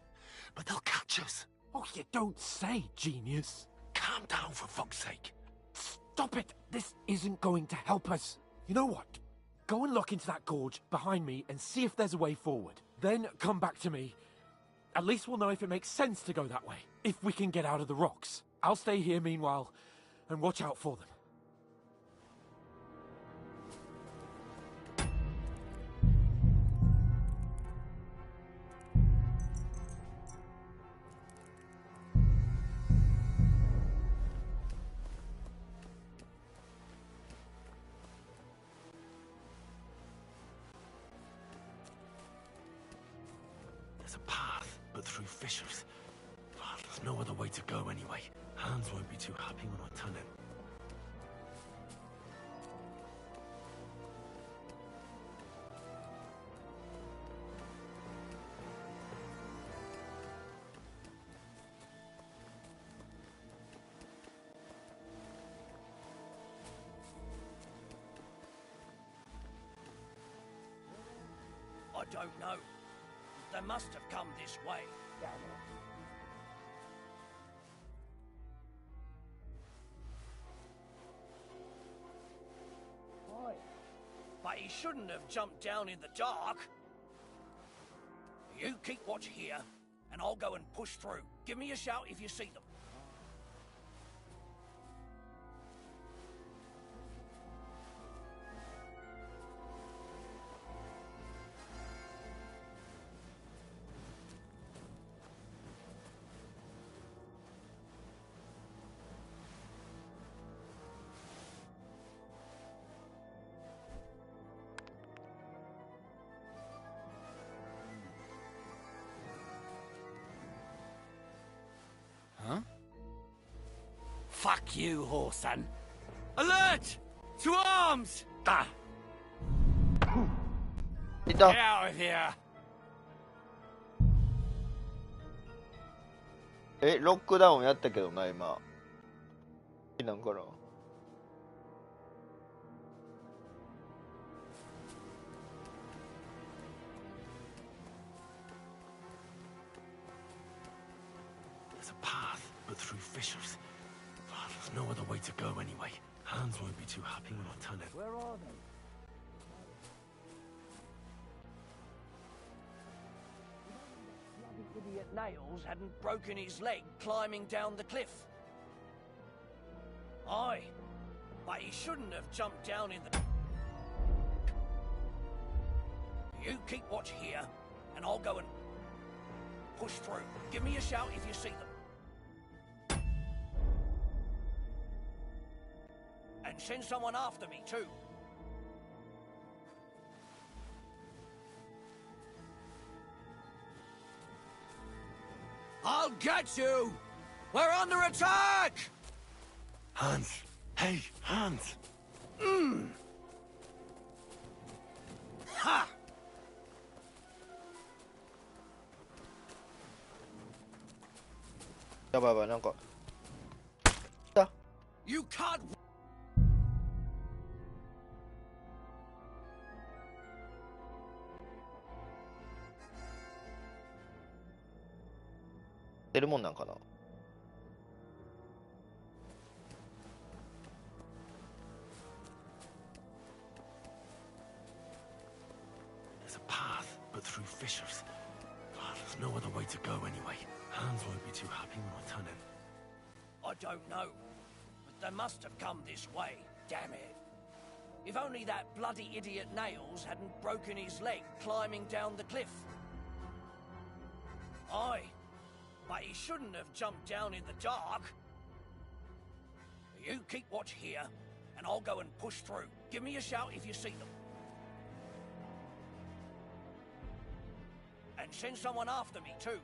But they'll catch us. Oh, you don't say, genius. Calm down, for fuck's sake. Stop it! This isn't going to help us. You know what? Go and look into that gorge behind me and see if there's a way forward. Then come back to me. At least we'll know if it makes sense to go that way. If we can get out of the rocks. I'll stay here meanwhile and watch out for them. There's a path, but through fissures. Oh, there's no other way to go anyway. Hans won't be too happy when I turn in. I don't know. They must have come this way. Why? But he shouldn't have jumped down in the dark. You keep watch here, and I'll go and push through. Give me a shout if you see them. Huh? Fuck you, whoreson. Alert! To arms! Ah. いた。 Get out of here! ロックダウンやったけどな、今。なんかな。There's a path, but through fissures. Oh, there's no other way to go anyway. Hans won't be too happy when I turn in. Where are they? Bloody idiot Nails hadn't broken his leg climbing down the cliff. Aye, but he shouldn't have jumped down in the... You keep watch here, and I'll go and push through. Give me a shout if you see them. And send someone after me, too. I'll get you! We're under attack! Hans! Hey, Hans! Ha! You can't... 出るもんなんかな。 There's a path, but through fissures. Oh, there's no other way to go anyway. Hans won't be too happy when I turn in. I don't know, but they must have come this way. Damn it. If only that bloody idiot Nails hadn't broken his leg climbing down the cliff. Aye, but he shouldn't have jumped down in the dark. You keep watch here, and I'll go and push through. Give me a shout if you see them. And send someone after me, too.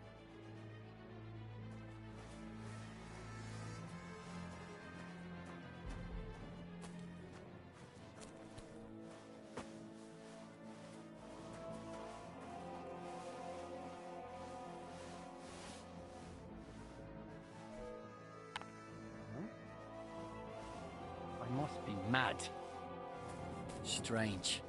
I must be mad. Strange.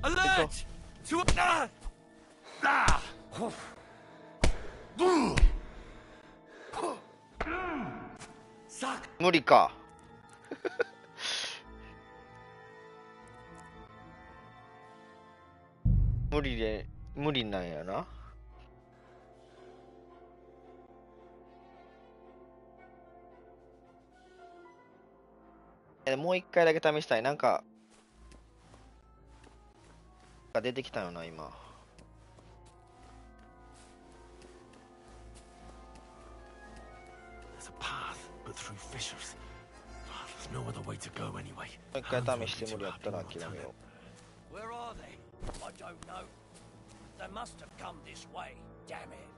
Alert! To Suck! 無理か。無理なんやな。もう一回だけ試したい。なんか出てきたよな今。There's a path, but through fissures. There's no other way to go anyway. もう一回試して無理やったら諦めよう。 Where are they? I don't know. They must have come this way. Damn it.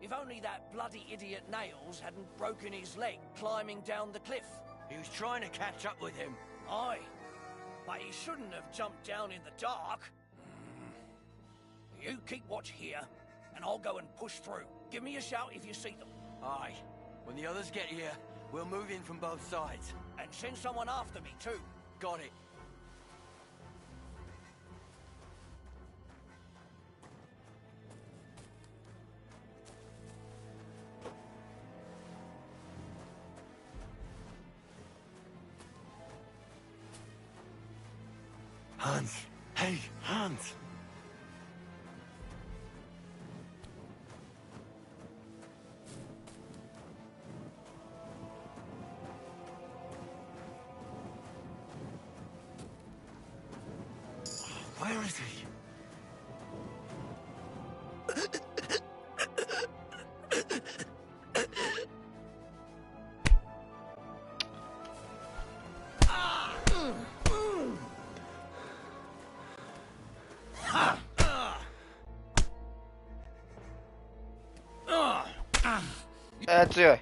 If only that bloody idiot Nails hadn't broken his leg climbing down the cliff. He was trying to catch up with him. Aye. But he shouldn't have jumped down in the dark. You keep watch here, and I'll go and push through. Give me a shout if you see them. Aye. When the others get here, we'll move in from both sides. And send someone after me, too. Got it. Hans! Hey, Hans! Where is he?強い。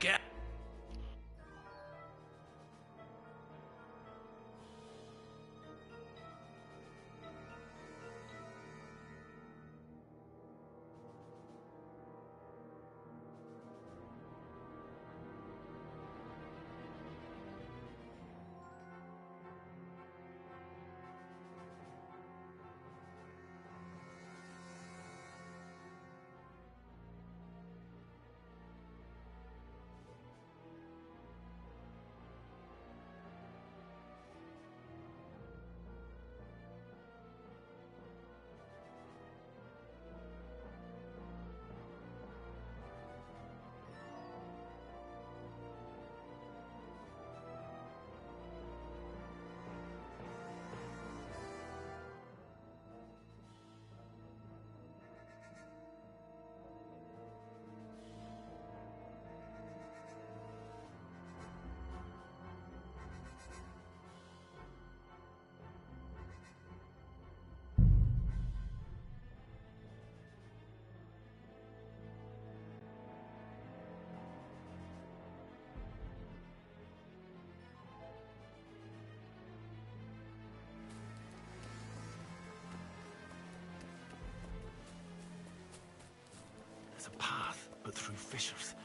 There's a path, but through fissures.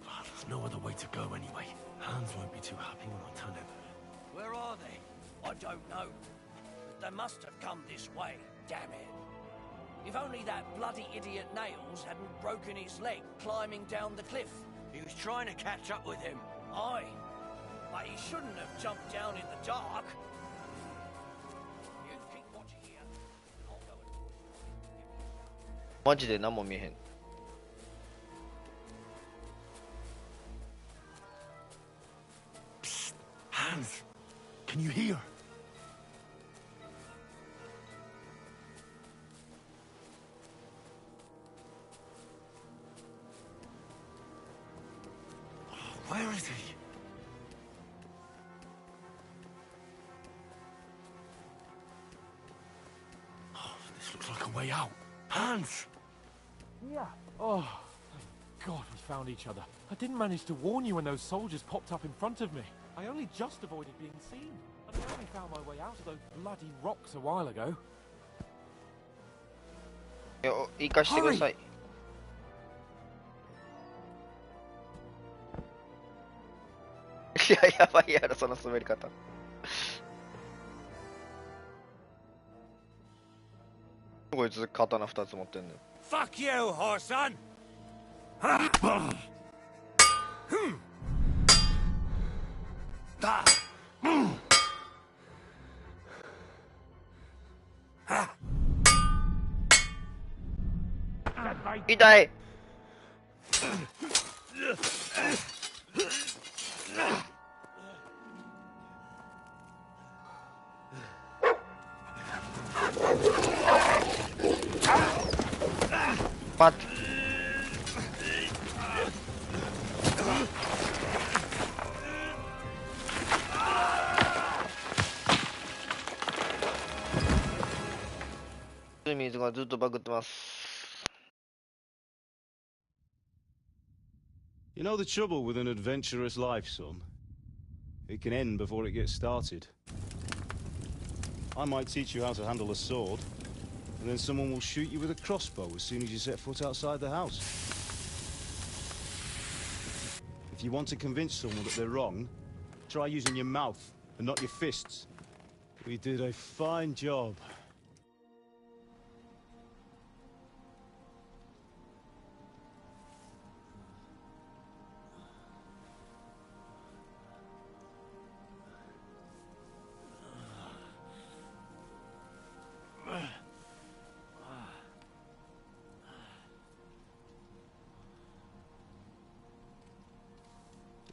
There's no other way to go anyway. Hans won't be too happy when I tell him. Where are they? I don't know. They must have come this way. Damn it. If only that bloody idiot Nails hadn't broken his leg climbing down the cliff. He was trying to catch up with him. Aye. But he shouldn't have jumped down in the dark. You keep watch here. I'll go and... マジで何も見えへん。Hans, can you hear? Where is he? way out. Hans! Yeah. Oh, thank God we found each other. I didn't manage to warn you when those soldiers popped up in front of me. I only just avoided being seen. And I only found my way out of those bloody rocks a while ago. 行かしてください。いや、やばいやろ、その滑り方。こいつ刀2つ持ってんのよ。Fuck you, whoreson!痛い。待って。水がずっとバグってます。You know the trouble with an adventurous life, son? It can end before it gets started. I might teach you how to handle a sword, and then someone will shoot you with a crossbow as soon as you set foot outside the house. If you want to convince someone that they're wrong, try using your mouth and not your fists. We did a fine job.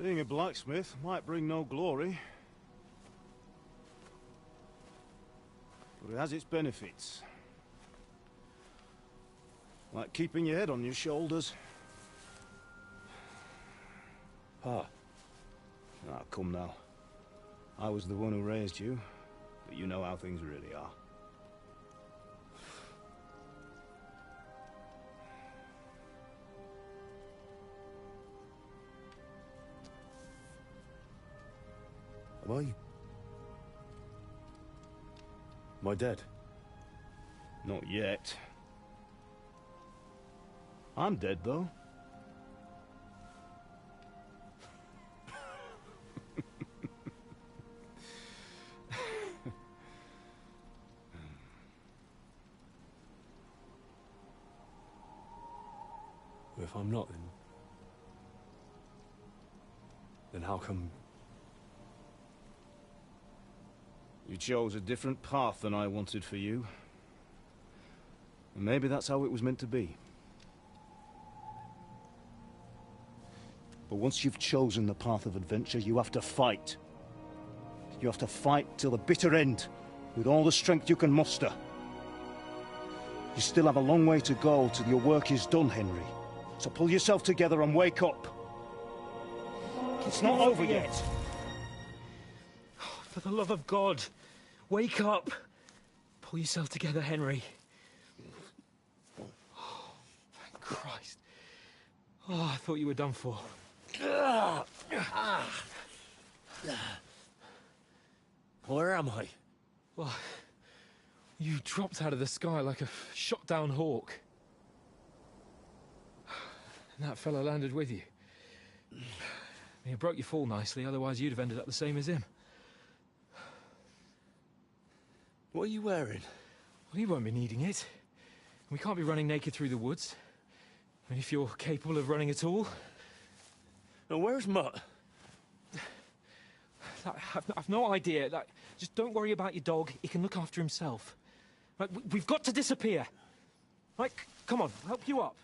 Being a blacksmith might bring no glory, but it has its benefits. Like keeping your head on your shoulders. Pa. Ah, come now. I was the one who raised you, but you know how things really are. Am I dead? Not yet. I'm dead, though. If I'm not, then how come... You chose a different path than I wanted for you. And maybe that's how it was meant to be. But once you've chosen the path of adventure, you have to fight. You have to fight till the bitter end, with all the strength you can muster. You still have a long way to go till your work is done, Henry. So pull yourself together and wake up. It's not over yet. For the love of God, wake up. Pull yourself together, Henry. Oh, thank Christ. Oh, I thought you were done for. Where am I? Well, you dropped out of the sky like a shot-down hawk. And that fella landed with you. He broke your fall nicely, otherwise you'd have ended up the same as him. What are you wearing? Well, you won't be needing it. We can't be running naked through the woods. I mean, if you're capable of running at all. Now, where's Mutt? I've no idea. Just don't worry about your dog. He can look after himself. Right, we've got to disappear. Right, come on, I'll help you up.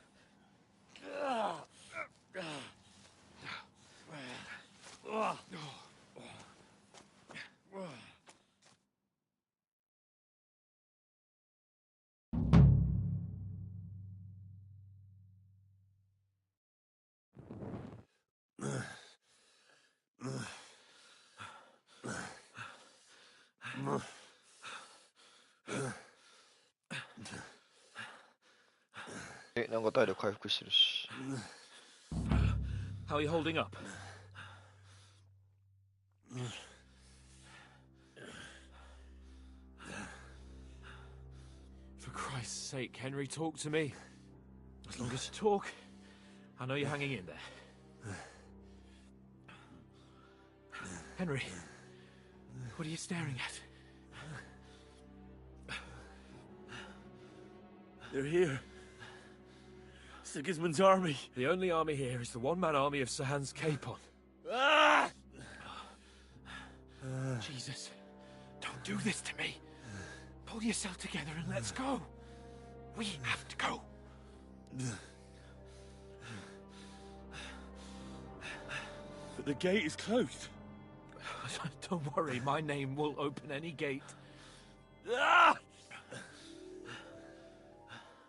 なんか体力回復してるし。How are you holding up? For Christ's sake, Henry, talk to me. As long as you talk, I know you're hanging in there. Henry, what are you staring at? They're here. Sigismund's army. The only army here is the one-man army of Sahan's Capon. Ah! Jesus, don't do this to me. Pull yourself together and let's go. We have to go. But the gate is closed. Don't worry, my name will open any gate. Ah!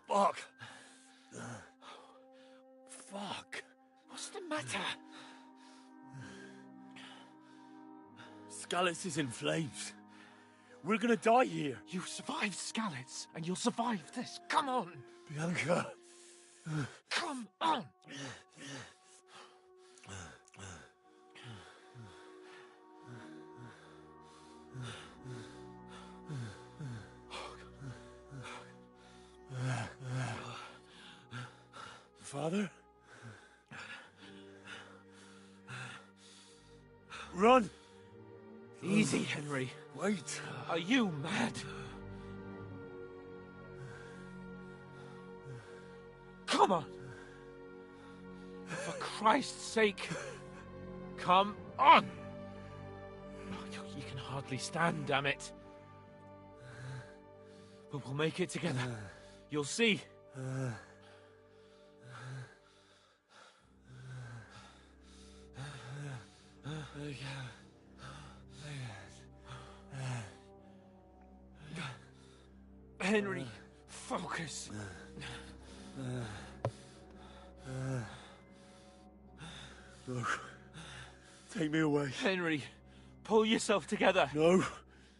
Fuck. Fuck. What's the matter? Skalitz is in flames. We're gonna die here. You survived Skalitz, and you'll survive this. Come on. Bianca. Come on. Father? Run! Easy, Henry. Wait. Are you mad? Come on! For Christ's sake, come on! You can hardly stand, damn it. But we'll make it together. You'll see. Henry, focus. No. Take me away. Henry, pull yourself together. No.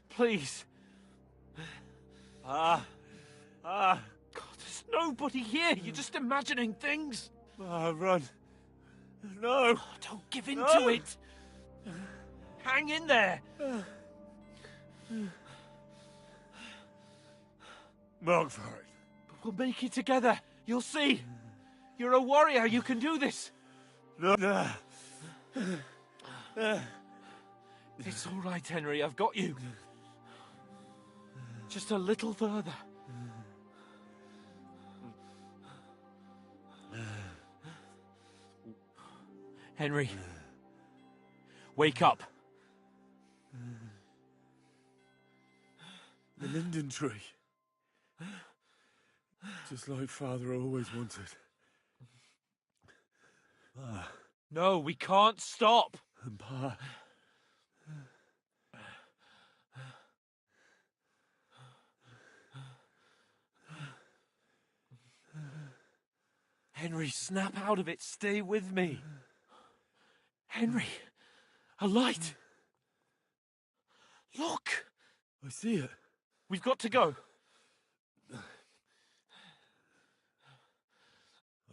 Please. God, there's nobody here. You're just imagining things. Run. No. Oh, don't give in to it. Hang in there. Markford. But we'll make it together. You'll see. You're a warrior. You can do this. No. It's all right, Henry. I've got you. Just a little further. Henry. Wake up. The linden tree. Just like Father always wanted. No, we can't stop. And Pa. Henry, snap out of it. Stay with me. Henry, a light. Look. I see it. We've got to go.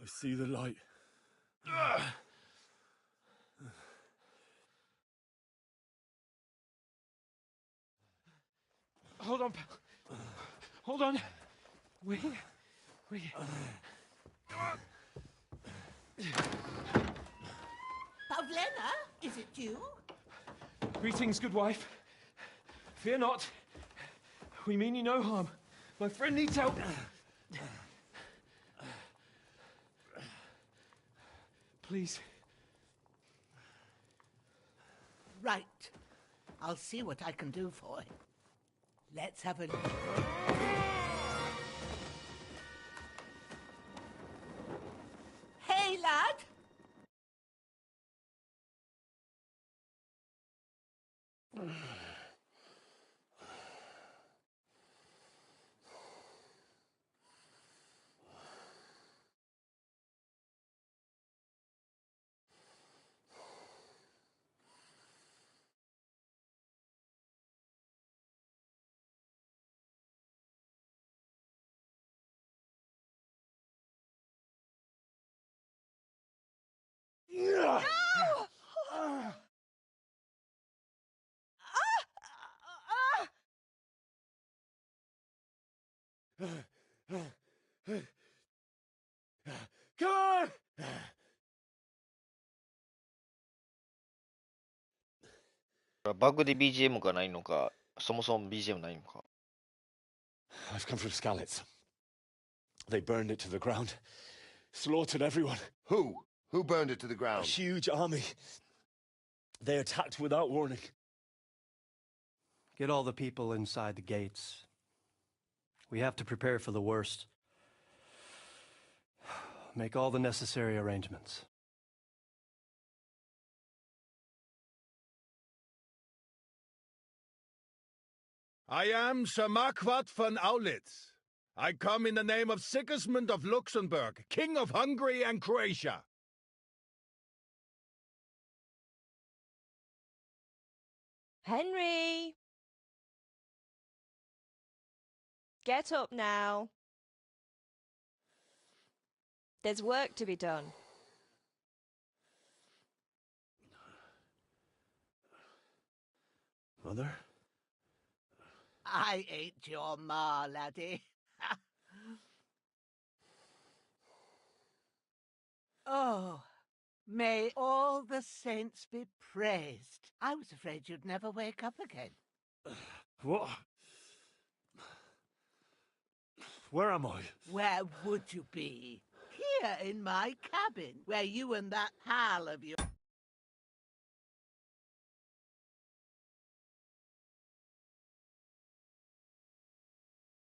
I see the light. Hold on, pal. Hold on. We. Pavlena, is it you? Greetings, good wife. Fear not. We mean you no harm. My friend needs help. Please. Right. I'll see what I can do for him. Let's have a look. Hey, lad! No! Come on!バグで BGM がないのか、そもそも BGM ないのか。I've come from Skalitz. They burned it to the ground. Slaughtered everyone. Who? Who burned it to the A ground? huge army. They attacked without warning. Get all the people inside the gates. We have to prepare for the worst. Make all the necessary arrangements. I am Sir Marquardt von Aulitz. I come in the name of Sigismund of Luxembourg, King of Hungary and Croatia. Henry! Get up now. There's work to be done. Mother? I ain't your ma, laddie. Oh, may all the saints be praised. I was afraid you'd never wake up again. What? Where am I? Where would you be? Here in my cabin, where you and that pal of yours...